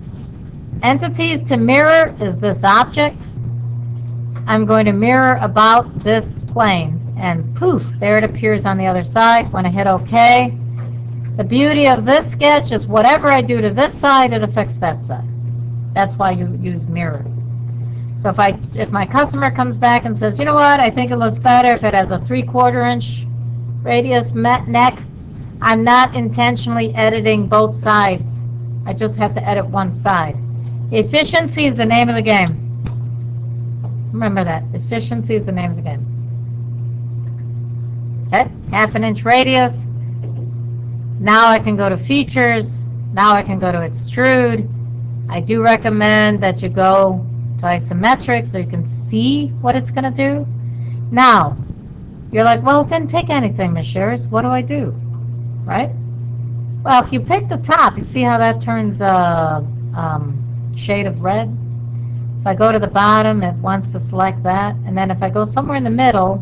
entities to mirror is this object. I'm going to mirror about this plane. And poof, there it appears on the other side. When I hit OK, the beauty of this sketch is whatever I do to this side, it affects that side. That's why you use mirror. So if my customer comes back and says, you know what, I think it looks better if it has a 3/4 inch radius neck, I'm not intentionally editing both sides. I just have to edit one side. Efficiency is the name of the game. Remember that. Efficiency is the name of the game. Okay, 1/2 inch radius. Now I can go to features. Now I can go to extrude. I do recommend that you go to isometric so you can see what it's going to do. Now, you're like, well, it didn't pick anything, Ms. Shears. What do I do? Right? Well, if you pick the top, you see how that turns a shade of red? If I go to the bottom, it wants to select that. And then if I go somewhere in the middle,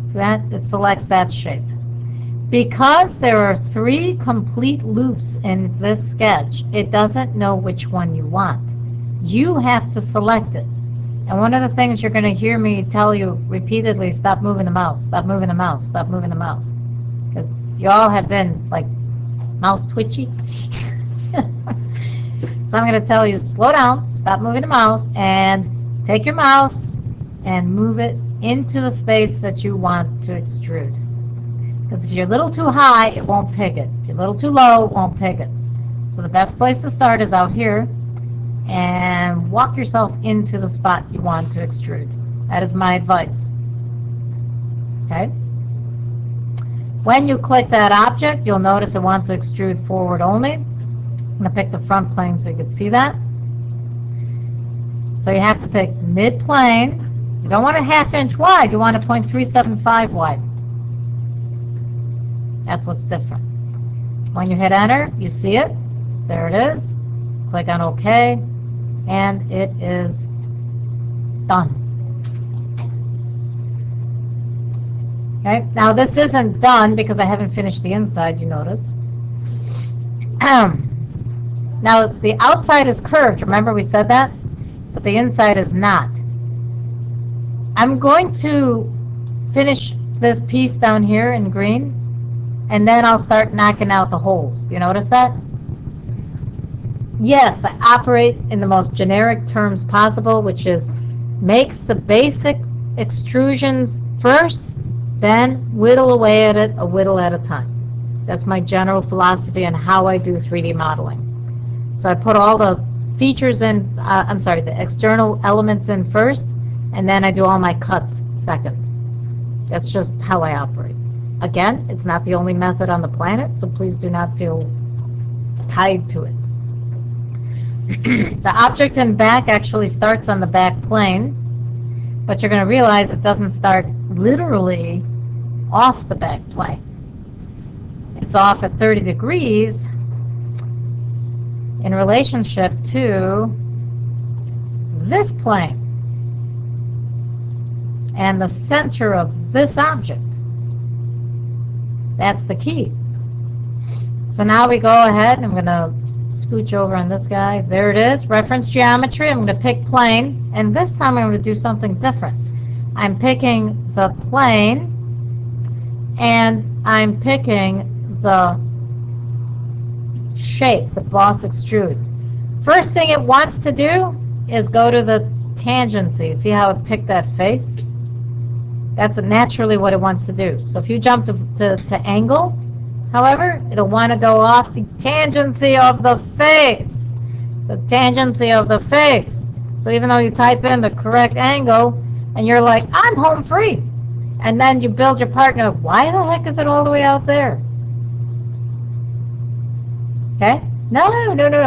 so that it selects that shape. Because there are 3 complete loops in this sketch, it doesn't know which one you want. You have to select it. And one of the things you're going to hear me tell you repeatedly, stop moving the mouse, stop moving the mouse, stop moving the mouse. Because you all have been like mouse twitchy. So I'm going to tell you, slow down, stop moving the mouse, and take your mouse and move it into the space that you want to extrude. Because if you're a little too high, it won't pick it. If you're a little too low, it won't pick it. So the best place to start is out here, and walk yourself into the spot you want to extrude. That is my advice. Okay? When you click that object, you'll notice it wants to extrude forward only. I'm going to pick the front plane so you can see that. So you have to pick mid-plane. You don't want a 1/2 inch wide. You want a 0.375 wide. That's what's different. When you hit enter, you see it. There it is. Click on OK, and it is done. Okay, now this isn't done because I haven't finished the inside, you notice. Now the outside is curved, remember we said that? But the inside is not. I'm going to finish this piece down here in green, and then I'll start knocking out the holes. Do you notice that? Yes, I operate in the most generic terms possible, which is make the basic extrusions first, then whittle away at it a whittle at a time. That's my general philosophy on how I do 3D modeling. So I put all the features in, the external elements in first, and then I do all my cuts second. That's just how I operate. Again, it's not the only method on the planet, so please do not feel tied to it. The object in back actually starts on the back plane, but you're going to realize it doesn't start literally off the back plane. it's off at 30 degrees in relationship to this plane and the center of this object. That's the key. So now we go ahead, and I'm going to scooch over on this guy. There it is, reference geometry. I'm going to pick plane, and this time I'm going to do something different. I'm picking the plane, and I'm picking the shape, the boss extrude. First thing it wants to do is go to the tangency. See how it picked that face? That's naturally what it wants to do. So if you jump to angle, however, it'll want to go off the tangency of the face. The tangency of the face. So even though you type in the correct angle, and you're like, I'm home free. And then you build your part, and you're like, why the heck is it all the way out there? Okay? No.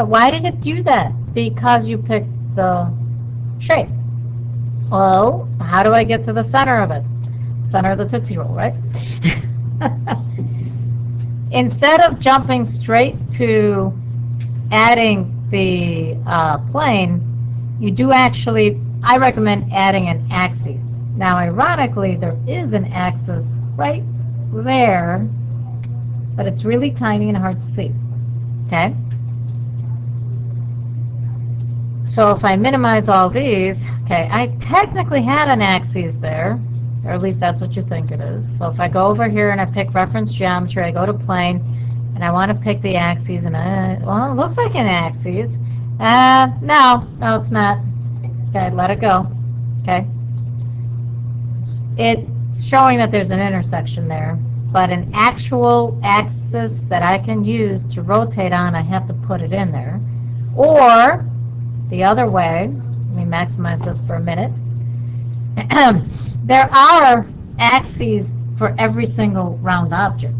Why did it do that? Because you picked the shape. Well, how do I get to the center of it? Center of the Tootsie Roll, right? Instead of jumping straight to adding the plane, you do actually, I recommend adding an axis. Now, ironically, there is an axis right there, but it's really tiny and hard to see. Okay? So if I minimize all these, okay, I technically have an axis there, or at least that's what you think it is. So if I go over here and I pick reference geometry, I go to plane, and I want to pick the axes, and well, it looks like an axis. No, it's not. Okay, let it go. Okay. It's showing that there's an intersection there, but an actual axis that I can use to rotate on, I have to put it in there. Or the other way, let me maximize this for a minute. There are axes for every single round object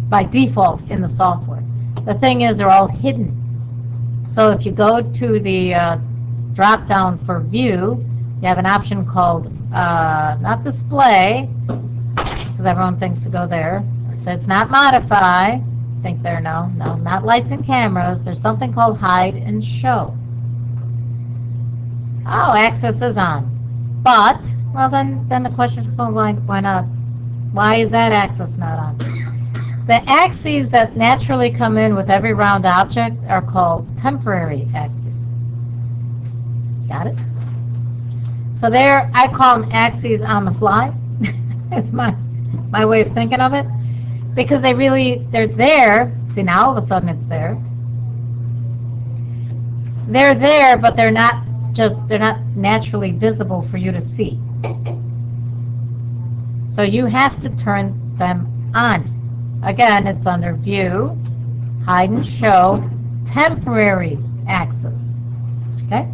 by default in the software. The thing is, they're all hidden. So if you go to the drop down for view, you have an option called not display, because everyone thinks to go there. It's not modify. Think there, no, not lights and cameras. There's something called hide and show. Oh, access is on. But, well, then the question is, well, why not? Why is that axis not on? The axes that naturally come in with every round object are called temporary axes. Got it? So there, I call them axes on the fly. It's my way of thinking of it. Because they're there. See, now all of a sudden it's there. They're there, but they're not naturally visible for you to see. So you have to turn them on. Again, it's under view, hide and show, temporary axis. Okay?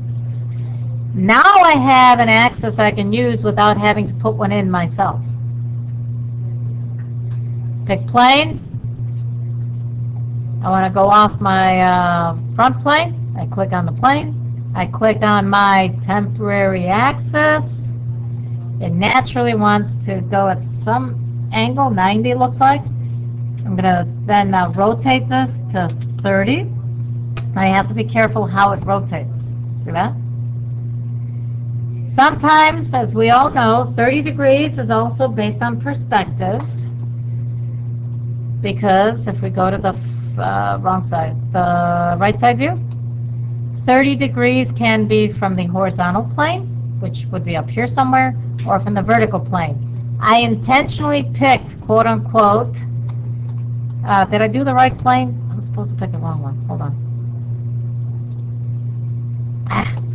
Now I have an axis I can use without having to put one in myself. Pick plane. I want to go off my front plane. I click on the plane. I click on my temporary axis. It naturally wants to go at some angle, 90 it looks like. I'm going to then rotate this to 30. I have to be careful how it rotates. See that? Sometimes, as we all know, 30 degrees is also based on perspective. Because if we go to the wrong side, the right side view, 30 degrees can be from the horizontal plane, which would be up here somewhere, or from the vertical plane. I intentionally picked, quote unquote, did I do the right plane? I was supposed to pick the wrong one. Hold on.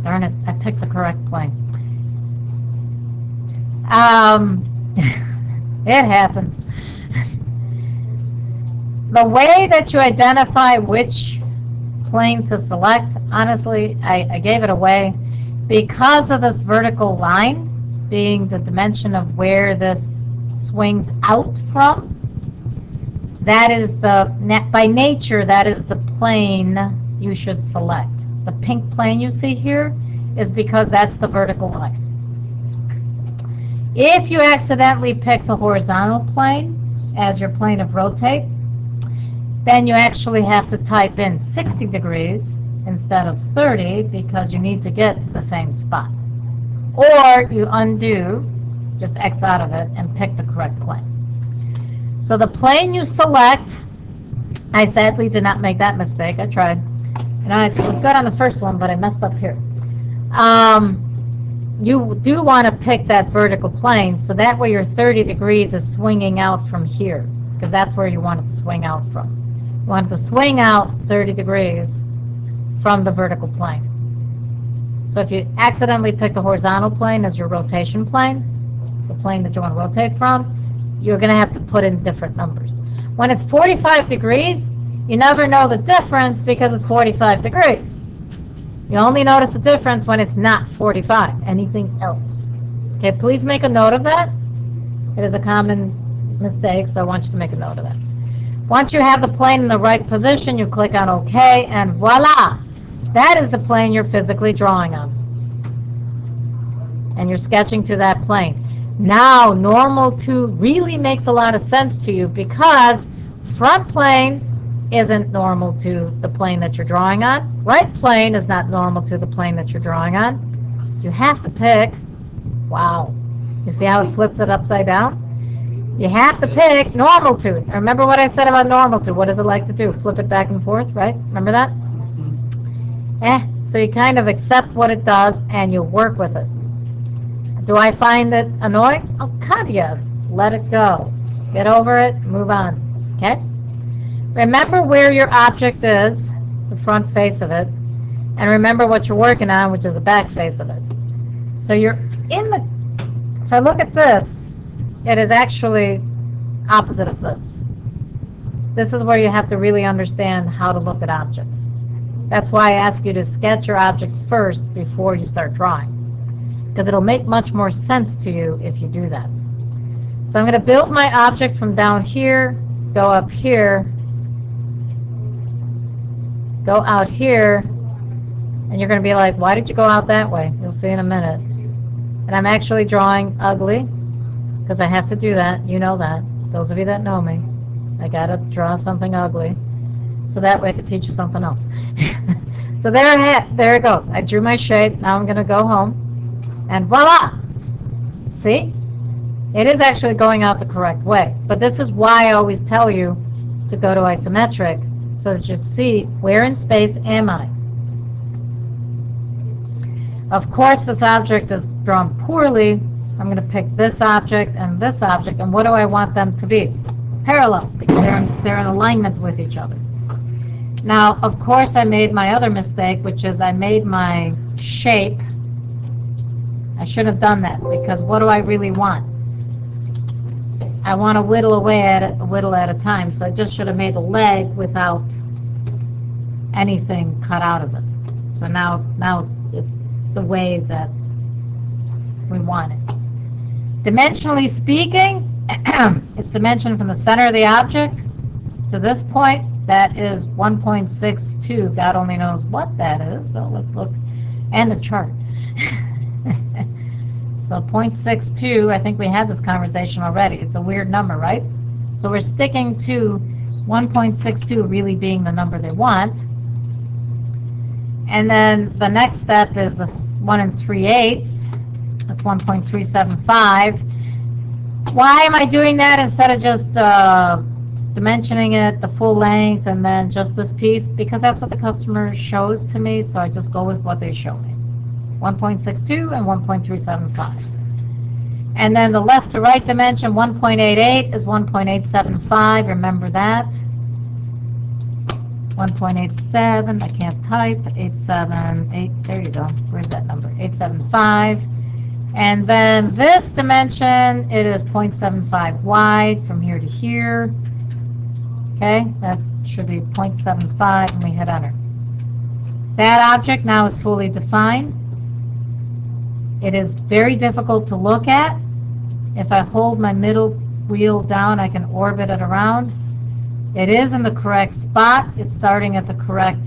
Darn it, I picked the correct plane. It happens. The way that you identify which plane to select, honestly, I gave it away because of this vertical line being the dimension of where this swings out from. That is by nature, that is the plane you should select. The pink plane you see here is because that's the vertical line. If you accidentally pick the horizontal plane as your plane of rotate, then you actually have to type in 60 degrees instead of 30 because you need to get to the same spot. Or you undo, just X out of it, and pick the correct plane. So the plane you select, I sadly did not make that mistake. I tried. And it was good on the first one, but I messed up here. You do want to pick that vertical plane, so that way your 30 degrees is swinging out from here, because that's where you want it to swing out from. You want it to swing out 30 degrees from the vertical plane. So if you accidentally pick the horizontal plane as your rotation plane, the plane that you want to rotate from, you're going to have to put in different numbers. When it's 45 degrees, you never know the difference because it's 45 degrees. You only notice the difference when it's not 45. Anything else. Okay, please make a note of that. It is a common mistake, so I want you to make a note of that. Once you have the plane in the right position, you click on OK, and voila! That is the plane you're physically drawing on. And you're sketching to that plane. Now, normal to really makes a lot of sense to you because front plane isn't normal to the plane that you're drawing on. Right plane is not normal to the plane that you're drawing on. You have to pick, wow, you see how it flips it upside down? You have to pick normal to. Remember what I said about normal to? What does it like to do? Flip it back and forth, right? Remember that? So you kind of accept what it does and you work with it. Do I find it annoying? Oh, God, yes. Let it go. Get over it, move on. Okay? Remember where your object is, the front face of it, and remember what you're working on, which is the back face of it. So you're in the, if I look at this, it is actually opposite of this. This is where you have to really understand how to look at objects. That's why I ask you to sketch your object first before you start drawing, because it'll make much more sense to you if you do that. So I'm going to build my object from down here, go up here, go out here, and you're going to be like, why did you go out that way? You'll see in a minute. And I'm actually drawing ugly, because I have to do that. You know that. Those of you that know me, I got to draw something ugly, so that way I could teach you something else. So there it goes. I drew my shape. Now I'm going to go home, and voila! See? It is actually going out the correct way. But this is why I always tell you to go to isometric, so that you see where in space am I. Of course, this object is drawn poorly. I'm going to pick this object, and what do I want them to be? Parallel, because they're in alignment with each other. Now, of course, I made my other mistake, which is I made my shape. I should have done that, because what do I really want? I want to whittle away at it, a whittle at a time, so I just should have made the leg without anything cut out of it. So now it's the way that we want it. Dimensionally speaking, it's dimension from the center of the object to this point. That is 1.62. God only knows what that is, so let's look. And the chart. So 0.62, I think we had this conversation already. It's a weird number, right? So we're sticking to 1.62 really being the number they want. And then the next step is the 1 3/8. That's 1.375. Why am I doing that instead of just dimensioning it the full length and then just this piece? Because that's what the customer shows to me, so I just go with what they show me. 1.62 and 1.375. And then the left to right dimension, 1.88 is 1.875. Remember that. 1.87, I can't type. 878, there you go. Where's that number? 875. And then this dimension, it is 0.75 wide from here to here. Okay, that should be 0.75 and we hit enter. That object now is fully defined. It is very difficult to look at. If I hold my middle wheel down, I can orbit it around. It is in the correct spot. It's starting at the correct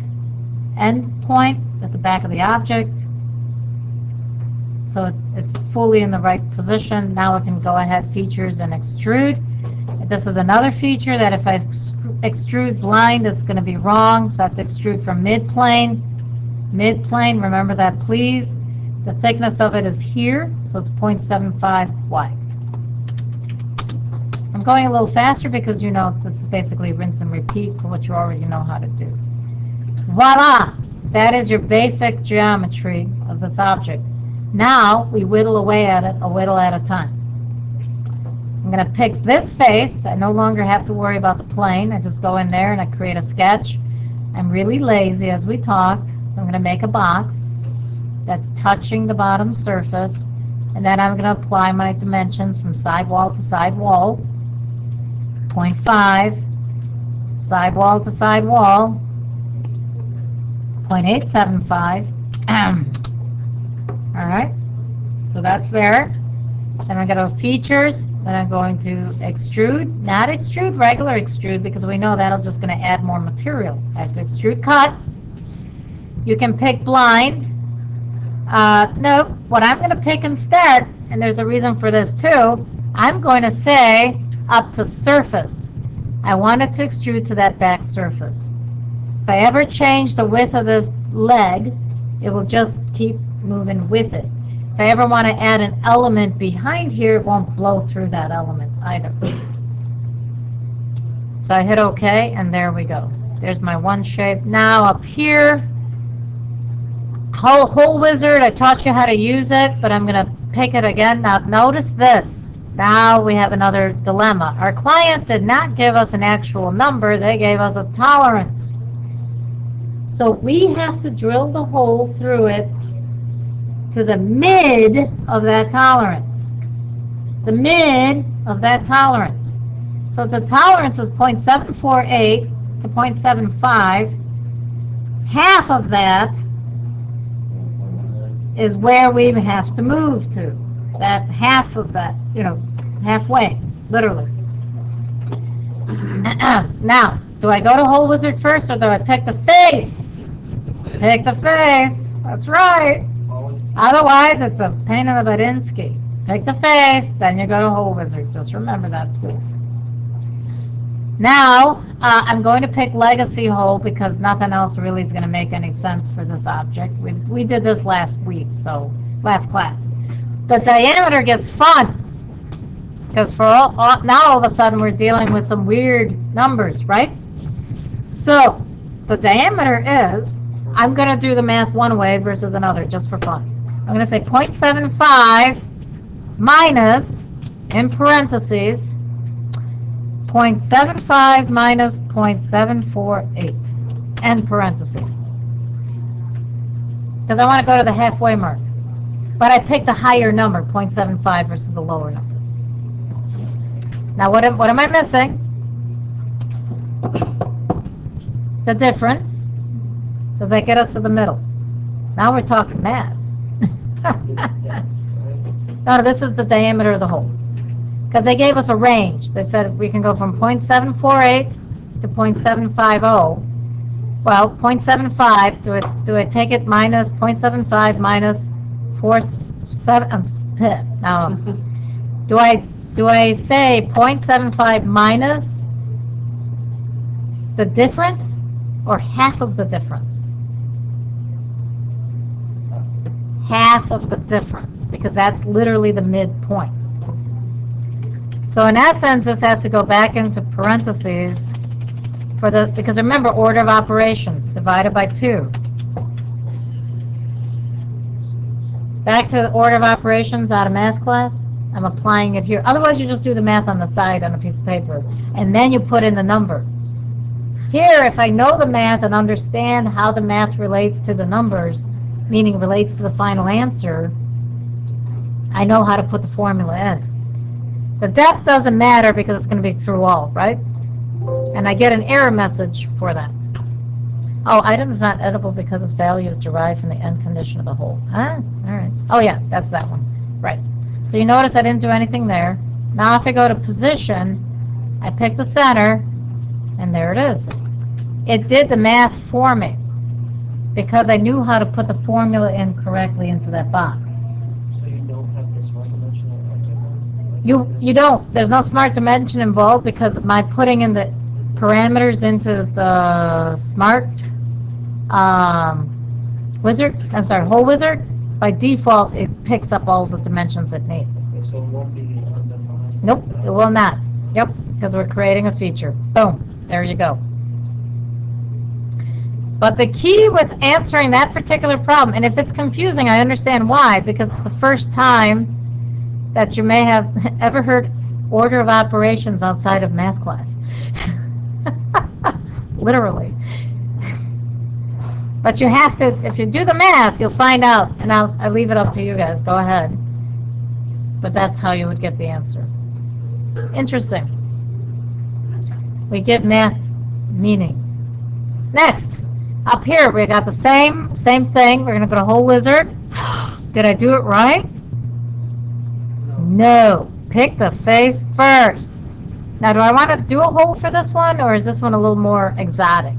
end point at the back of the object. So it's fully in the right position. Now I can go ahead, features, and extrude. This is another feature that if I extrude blind, it's going to be wrong. So I have to extrude from mid-plane. Mid-plane, remember that please. The thickness of it is here, so it's 0.75 wide. I'm going a little faster because you know this is basically rinse and repeat for what you already know how to do. Voila! That is your basic geometry of this object. Now we whittle away at it, a whittle at a time. I'm going to pick this face. I no longer have to worry about the plane. I just go in there and I create a sketch. I'm really lazy as we talked, so I'm going to make a box that's touching the bottom surface, and then I'm going to apply my dimensions from sidewall to sidewall. 0.5, sidewall to sidewall, 0.875. All right, so that's there. Then I'm going to features. Then I'm going to extrude, not extrude, regular extrude, because we know that'll just going to add more material. I have to extrude cut. You can pick blind. No, what I'm going to pick instead, and there's a reason for this too, I'm going to say up to surface. I want it to extrude to that back surface. If I ever change the width of this leg, it will just keep moving with it. If I ever want to add an element behind here, it won't blow through that element either. So I hit OK, and there we go. There's my one shape. Now up here, Hole Wizard, I taught you how to use it, but I'm going to pick it again. Now notice this. Now we have another dilemma. Our client did not give us an actual number. They gave us a tolerance. So we have to drill the hole through it to the mid of that tolerance. The mid of that tolerance. So the tolerance is 0.748 to 0.75. Half of that is where we have to move to. That half of that, halfway, literally. Now, do I go to Hole Wizard first, or do I pick the face? Pick the face. That's right. Otherwise, it's a pain in the Badinsky. Pick the face, then you go to Hole Wizard. Just remember that, please. Now, I'm going to pick Legacy Hole because nothing else really is going to make any sense for this object. We did this last week, so last class. The diameter gets fun because now all of a sudden we're dealing with some weird numbers, right? So the diameter is, I'm going to do the math one way versus another just for fun. I'm going to say 0.75 minus, in parentheses, 0.75 minus 0.748, end parentheses. Because I want to go to the halfway mark. But I picked the higher number, 0.75 versus the lower number. Now what am I missing? The difference. Does that get us to the middle? Now we're talking math. No, this is the diameter of the hole. Because they gave us a range. They said we can go from 0.748 to 0.750. Well, 0.75, do I take it minus 0.75 minus 4.7? No. Do I say 0.75 minus the difference or half of the difference? Half of the difference, because that's literally the midpoint. So in essence, this has to go back into parentheses because remember, order of operations divided by 2. Back to the order of operations out of math class. I'm applying it here. Otherwise, you just do the math on the side on a piece of paper, and then you put in the number. Here, if I know the math and understand how the math relates to the numbers, meaning relates to the final answer, I know how to put the formula in. The depth doesn't matter because it's going to be through all, right? And I get an error message for that. Oh, item is not edible because its value is derived from the end condition of the hole. Huh? All right. Oh, yeah, that's that one. Right. So you notice I didn't do anything there. Now if I go to position, I pick the center, and there it is. It did the math for me because I knew how to put the formula in correctly into that box. So you don't have this one-dimensional object then? You don't. There's no smart dimension involved because by putting in the parameters into the smart wizard, I'm sorry, whole wizard, by default it picks up all the dimensions it needs. So it won't be undefined. Nope, it will not. Yep, because we're creating a feature. Boom, there you go. But the key with answering that particular problem, and if it's confusing, I understand why, because it's the first time that you may have ever heard order of operations outside of math class. Literally. But you have to, if you do the math, you'll find out, and I'll leave it up to you guys. Go ahead. But that's how you would get the answer. Interesting. We get math meaning. Next, up here we got the same thing. We're going to go to whole wizard. Did I do it right? No. Pick the face first. Now, do I want to do a hole for this one, or is this one a little more exotic?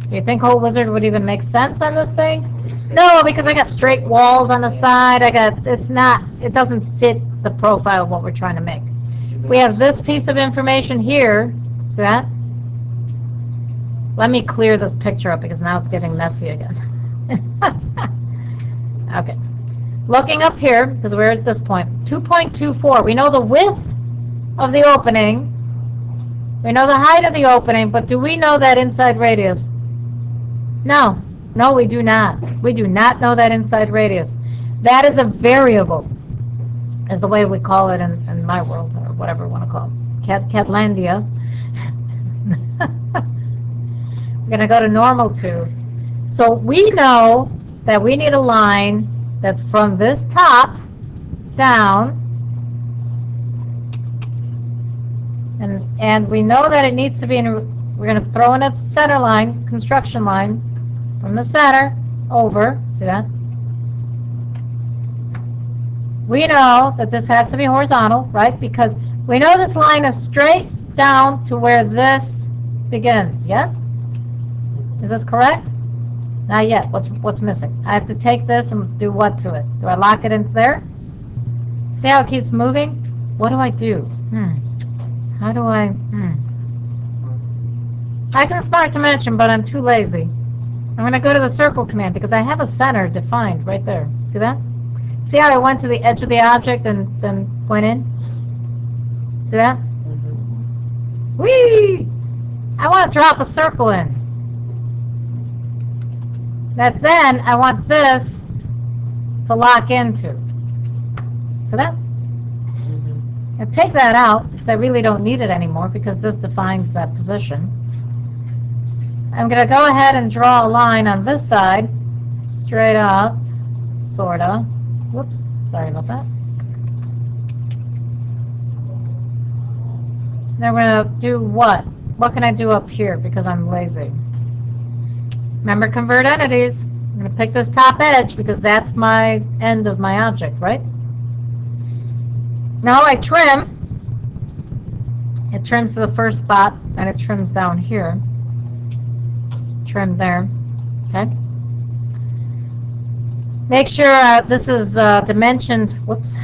Do you think whole wizard would even make sense on this thing? No, because I got straight walls on the side. It doesn't fit the profile of what we're trying to make. We have this piece of information here. See that? Let me clear this picture up because now it's getting messy again. Okay. Looking up here, because we're at this point, 2.24. We know the width of the opening. We know the height of the opening, but do we know that inside radius? No. No, we do not. We do not know that inside radius. That is a variable, is the way we call it in my world, or whatever we want to call it. Catlandia. We're going to go to normal 2. So we know that we need a line that's from this top down, and we know that it needs to be in, we're going to throw in a center line, construction line, from the center over, see that? We know that this has to be horizontal, right? Because we know this line is straight down to where this begins, yes? Is this correct? Not yet. What's missing? I have to take this and do what to it? Do I lock it into there? See how it keeps moving? What do I do? How do I? I can smart dimension, but I'm too lazy. I'm going to go to the circle command because I have a center defined right there. See that? See how I went to the edge of the object and then went in? See that? Whee! I want to drop a circle in. That then I want this to lock into. So that, I take that out because I really don't need it anymore because this defines that position. I'm going to go ahead and draw a line on this side, straight up, sorta. Whoops, sorry about that. Then we're going to do what? What can I do up here because I'm lazy? Remember, convert entities. I'm going to pick this top edge because that's my end of my object, right? Now I trim. It trims to the first spot, and it trims down here. Trim there. Okay. Make sure this is dimensioned. Whoops,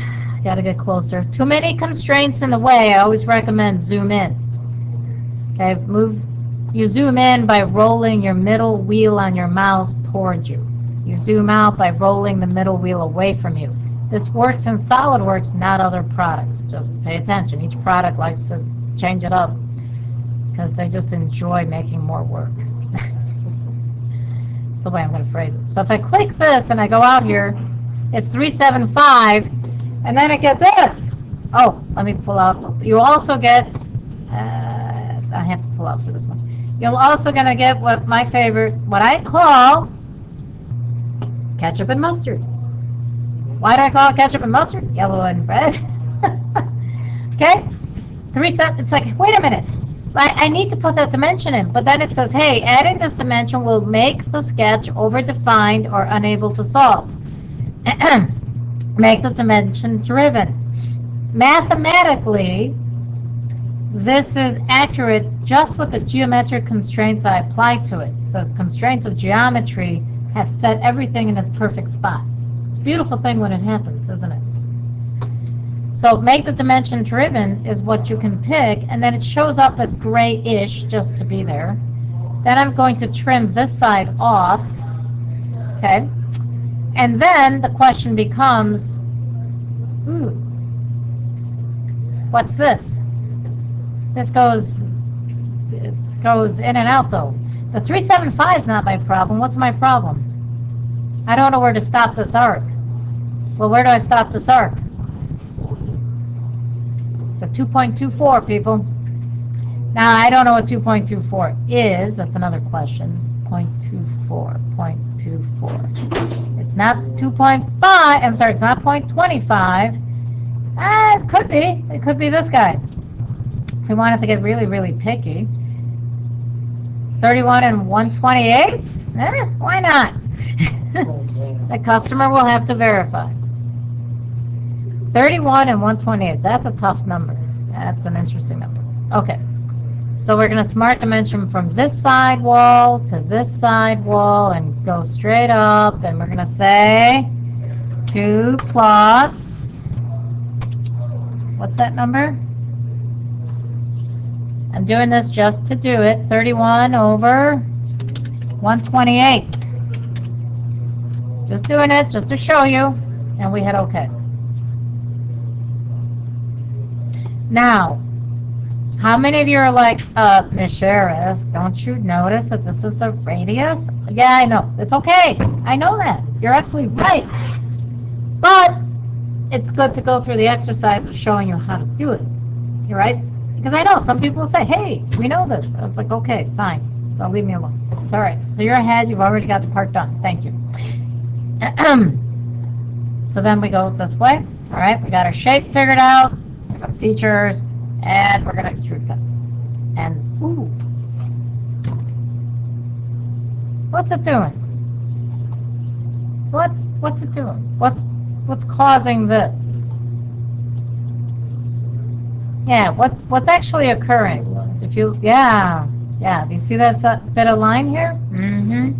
got to get closer. Too many constraints in the way. I always recommend zoom in. Okay, move. You zoom in by rolling your middle wheel on your mouse towards you. You zoom out by rolling the middle wheel away from you. This works in Solidworks, not other products. Just pay attention. Each product likes to change it up because they just enjoy making more work. That's the way I'm going to phrase it. So if I click this and I go out here, it's 375, and then I get this. Oh, let me pull out. You also get, I have to pull out for this one. You're also going to get what my favorite, what I call ketchup and mustard. Why do I call it ketchup and mustard? Yellow and red. Okay? It's like, wait a minute. I need to put that dimension in. But then it says, hey, adding this dimension will make the sketch overdefined or unable to solve. Make the dimension driven. Mathematically, this is accurate just with the geometric constraints I apply to it. The constraints of geometry have set everything in its perfect spot. It's a beautiful thing when it happens, isn't it? So make the dimension driven is what you can pick, and then it shows up as grayish just to be there. Then I'm going to trim this side off, okay? And then the question becomes, ooh, what's this? This goes in and out though. The 375 is not my problem. What's my problem? I don't know where to stop this arc. Well, where do I stop this arc? The 2.24, people. Now, I don't know what 2.24 is. That's another question. 0.24, 0.24. It's not 2.5. I'm sorry, it's not 0.25. It could be. It could be this guy. If we wanted to get really, really picky. 31 and 128? Why not? The customer will have to verify. 31 and 128. That's a tough number. That's an interesting number. Okay. So we're going to smart dimension from this side wall to this side wall and go straight up. And we're going to say 2 plus, what's that number? I'm doing this just to do it. 31 over 128. Just doing it just to show you. And we hit OK. Now, how many of you are like, Ms. Sheris, don't you notice that this is the radius? Yeah, I know. It's okay. I know that. You're absolutely right. But it's good to go through the exercise of showing you how to do it. You're right? Because I know some people will say, hey, we know this. I was like, okay, fine. Don't leave me alone. It's all right. So you're ahead. You've already got the part done. Thank you. So then we go this way. All right. We got our shape figured out. We got features. And we're going to extrude cut. And, ooh. What's it doing? What's it doing? What's causing this? Yeah, what's actually occurring? If you, yeah. Do you see that bit of line here? Mm-hmm.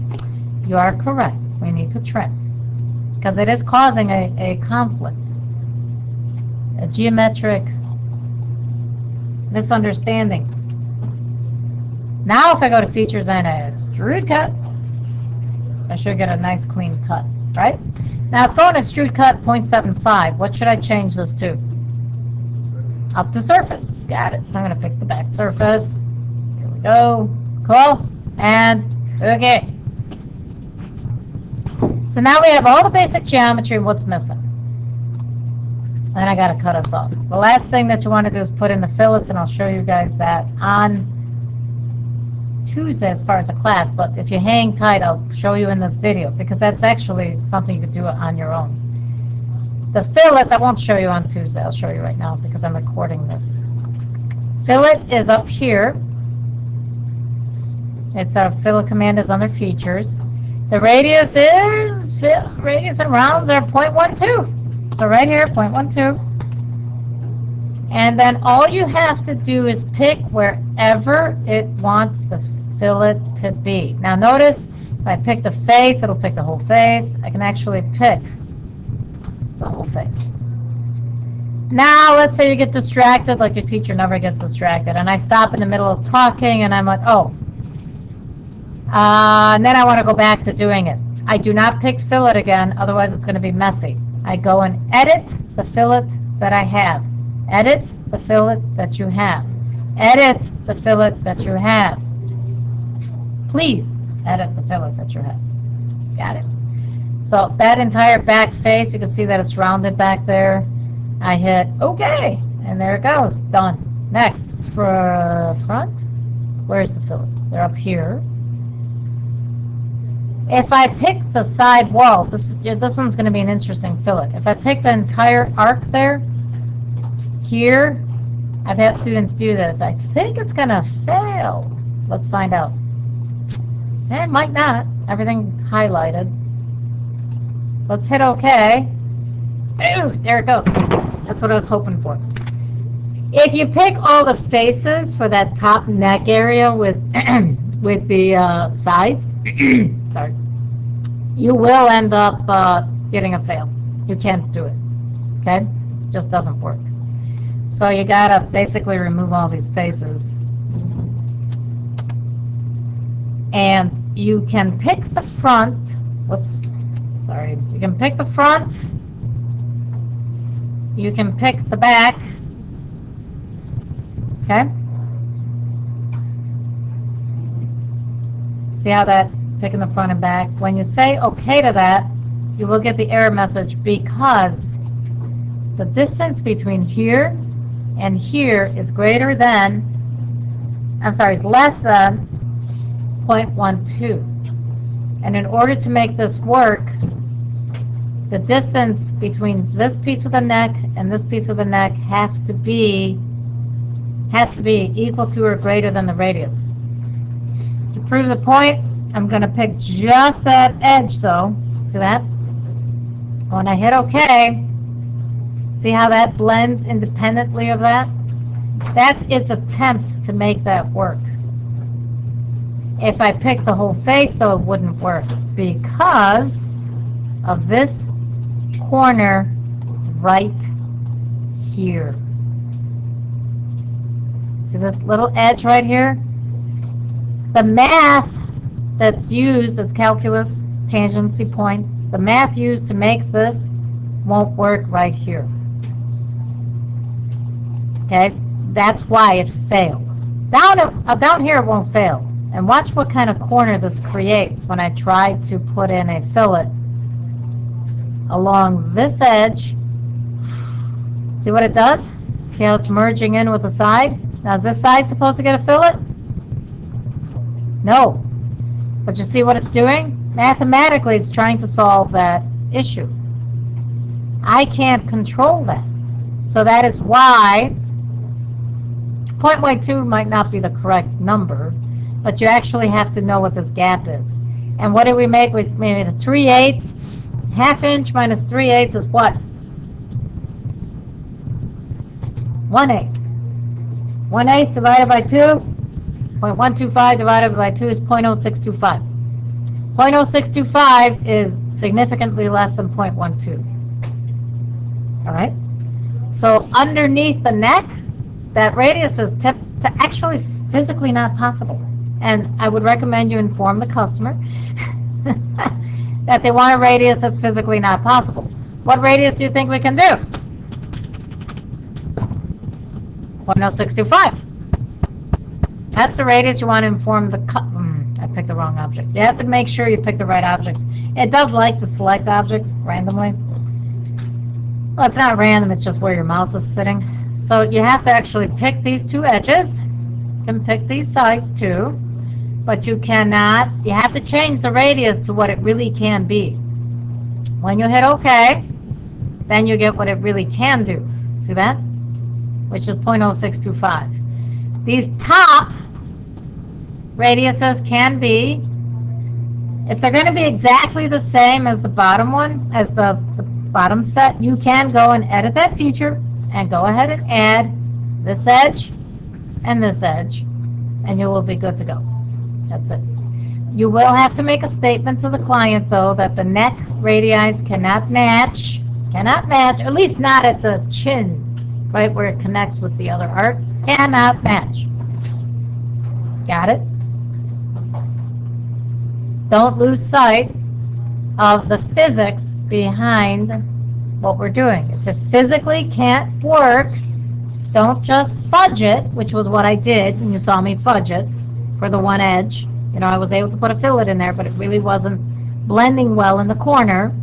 You are correct. We need to trim. Because it is causing a conflict. A geometric misunderstanding. Now if I go to features and extrude cut, I should get a nice clean cut, right? Now it's going to extrude cut 0.75. What should I change this to? Up to surface. Got it. So I'm going to pick the back surface. Here we go. Cool. And okay. So now we have all the basic geometry. What's missing? And I got to cut us off. The last thing that you want to do is put in the fillets, and I'll show you guys that on Tuesday as far as the class. But if you hang tight, I'll show you in this video, because that's actually something you could do on your own. The fillets, I won't show you on Tuesday. I'll show you right now because I'm recording this. Fillet is up here. It's our fillet command is under features. The radius and rounds are 0.12. So right here, 0.12. And then all you have to do is pick wherever it wants the fillet to be. Now notice, if I pick the face, it'll pick the whole face. I can actually pick the whole face. Now let's say you get distracted, like your teacher never gets distracted, and I stop in the middle of talking and I'm like, oh. And then I want to go back to doing it. I do not pick fillet again, otherwise it's going to be messy. I go and edit the fillet that I have. Edit the fillet that you have. Edit the fillet that you have. Please edit the fillet that you have. Got it? So that entire back face, you can see that it's rounded back there. I hit OK, and there it goes. Done. Next, front. Where's the fillets? They're up here. If I pick the side wall, this one's going to be an interesting fillet. If I pick the entire arc there, here, I've had students do this. I think it's going to fail. Let's find out. It might not. Everything highlighted. Let's hit OK. Ooh, there it goes. That's what I was hoping for. If you pick all the faces for that top neck area with with the sides, sorry, you will end up getting a fail. You can't do it. Okay? Just doesn't work. So you gotta basically remove all these faces. And you can pick the front, whoops, sorry, you can pick the front, you can pick the back, okay? See how that, picking the front and back, when you say okay to that, you will get the error message because the distance between here and here is greater than, I'm sorry, is less than 0.12. And in order to make this work, the distance between this piece of the neck and this piece of the neck has to be equal to or greater than the radius. To prove the point, I'm going to pick just that edge though. See that? When I hit OK, see how that blends independently of that? That's its attempt to make that work. If I pick the whole face, though, it wouldn't work because of this corner right here. See this little edge right here? The math that's used, that's calculus, tangency points, the math used to make this won't work right here. Okay? That's why it fails. Down here it won't fail. And watch what kind of corner this creates when I try to put in a fillet along this edge. See what it does? See how it's merging in with the side? Now is this side supposed to get a fillet? No. But you see what it's doing? Mathematically, it's trying to solve that issue. I can't control that. So that is why 0.12 might not be the correct number, but you actually have to know what this gap is. And what did we make? We made a 3/8. Half inch minus 3/8 is what? 1/8. 1/8 divided by 2, 0.125 divided by 2 is 0.0625. 0.0625 is significantly less than 0.12. All right? So underneath the neck, that radius is actually physically not possible. And I would recommend you inform the customer that they want a radius that's physically not possible. What radius do you think we can do? 0.0625. That's the radius you want to inform the I picked the wrong object. You have to make sure you pick the right objects. It does like to select objects randomly. Well, it's not random, it's just where your mouse is sitting. So you have to actually pick these two edges. You can pick these sides too. But you cannot, you have to change the radius to what it really can be. When you hit OK, then you get what it really can do. See that? Which is 0.0625. These top radiuses can be, if they're going to be exactly the same as the bottom one, as the bottom set, you can go and edit that feature and go ahead and add this edge and this edge, and you will be good to go. That's it. You will have to make a statement to the client, though, that the neck radii cannot match, at least not at the chin, right where it connects with the other arc, cannot match. Got it? Don't lose sight of the physics behind what we're doing. If it physically can't work, don't just fudge it, which was what I did, and you saw me fudge it for the one edge. You know, I was able to put a fillet in there, but it really wasn't blending well in the corner,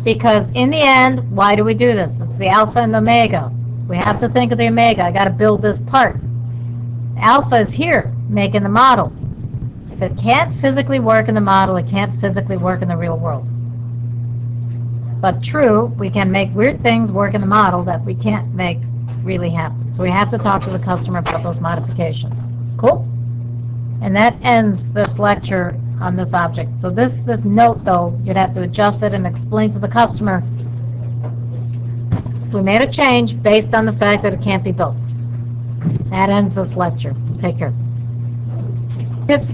because in the end, why do we do this? It's the alpha and the omega. We have to think of the omega. I got to build this part. Alpha is here, making the model. If it can't physically work in the model, it can't physically work in the real world. But true, we can make weird things work in the model that we can't make really happen. So we have to talk to the customer about those modifications. Cool? And that ends this lecture on this object. So this note, though, you'd have to adjust it and explain to the customer we made a change based on the fact that it can't be built. That ends this lecture. Take care. Kids.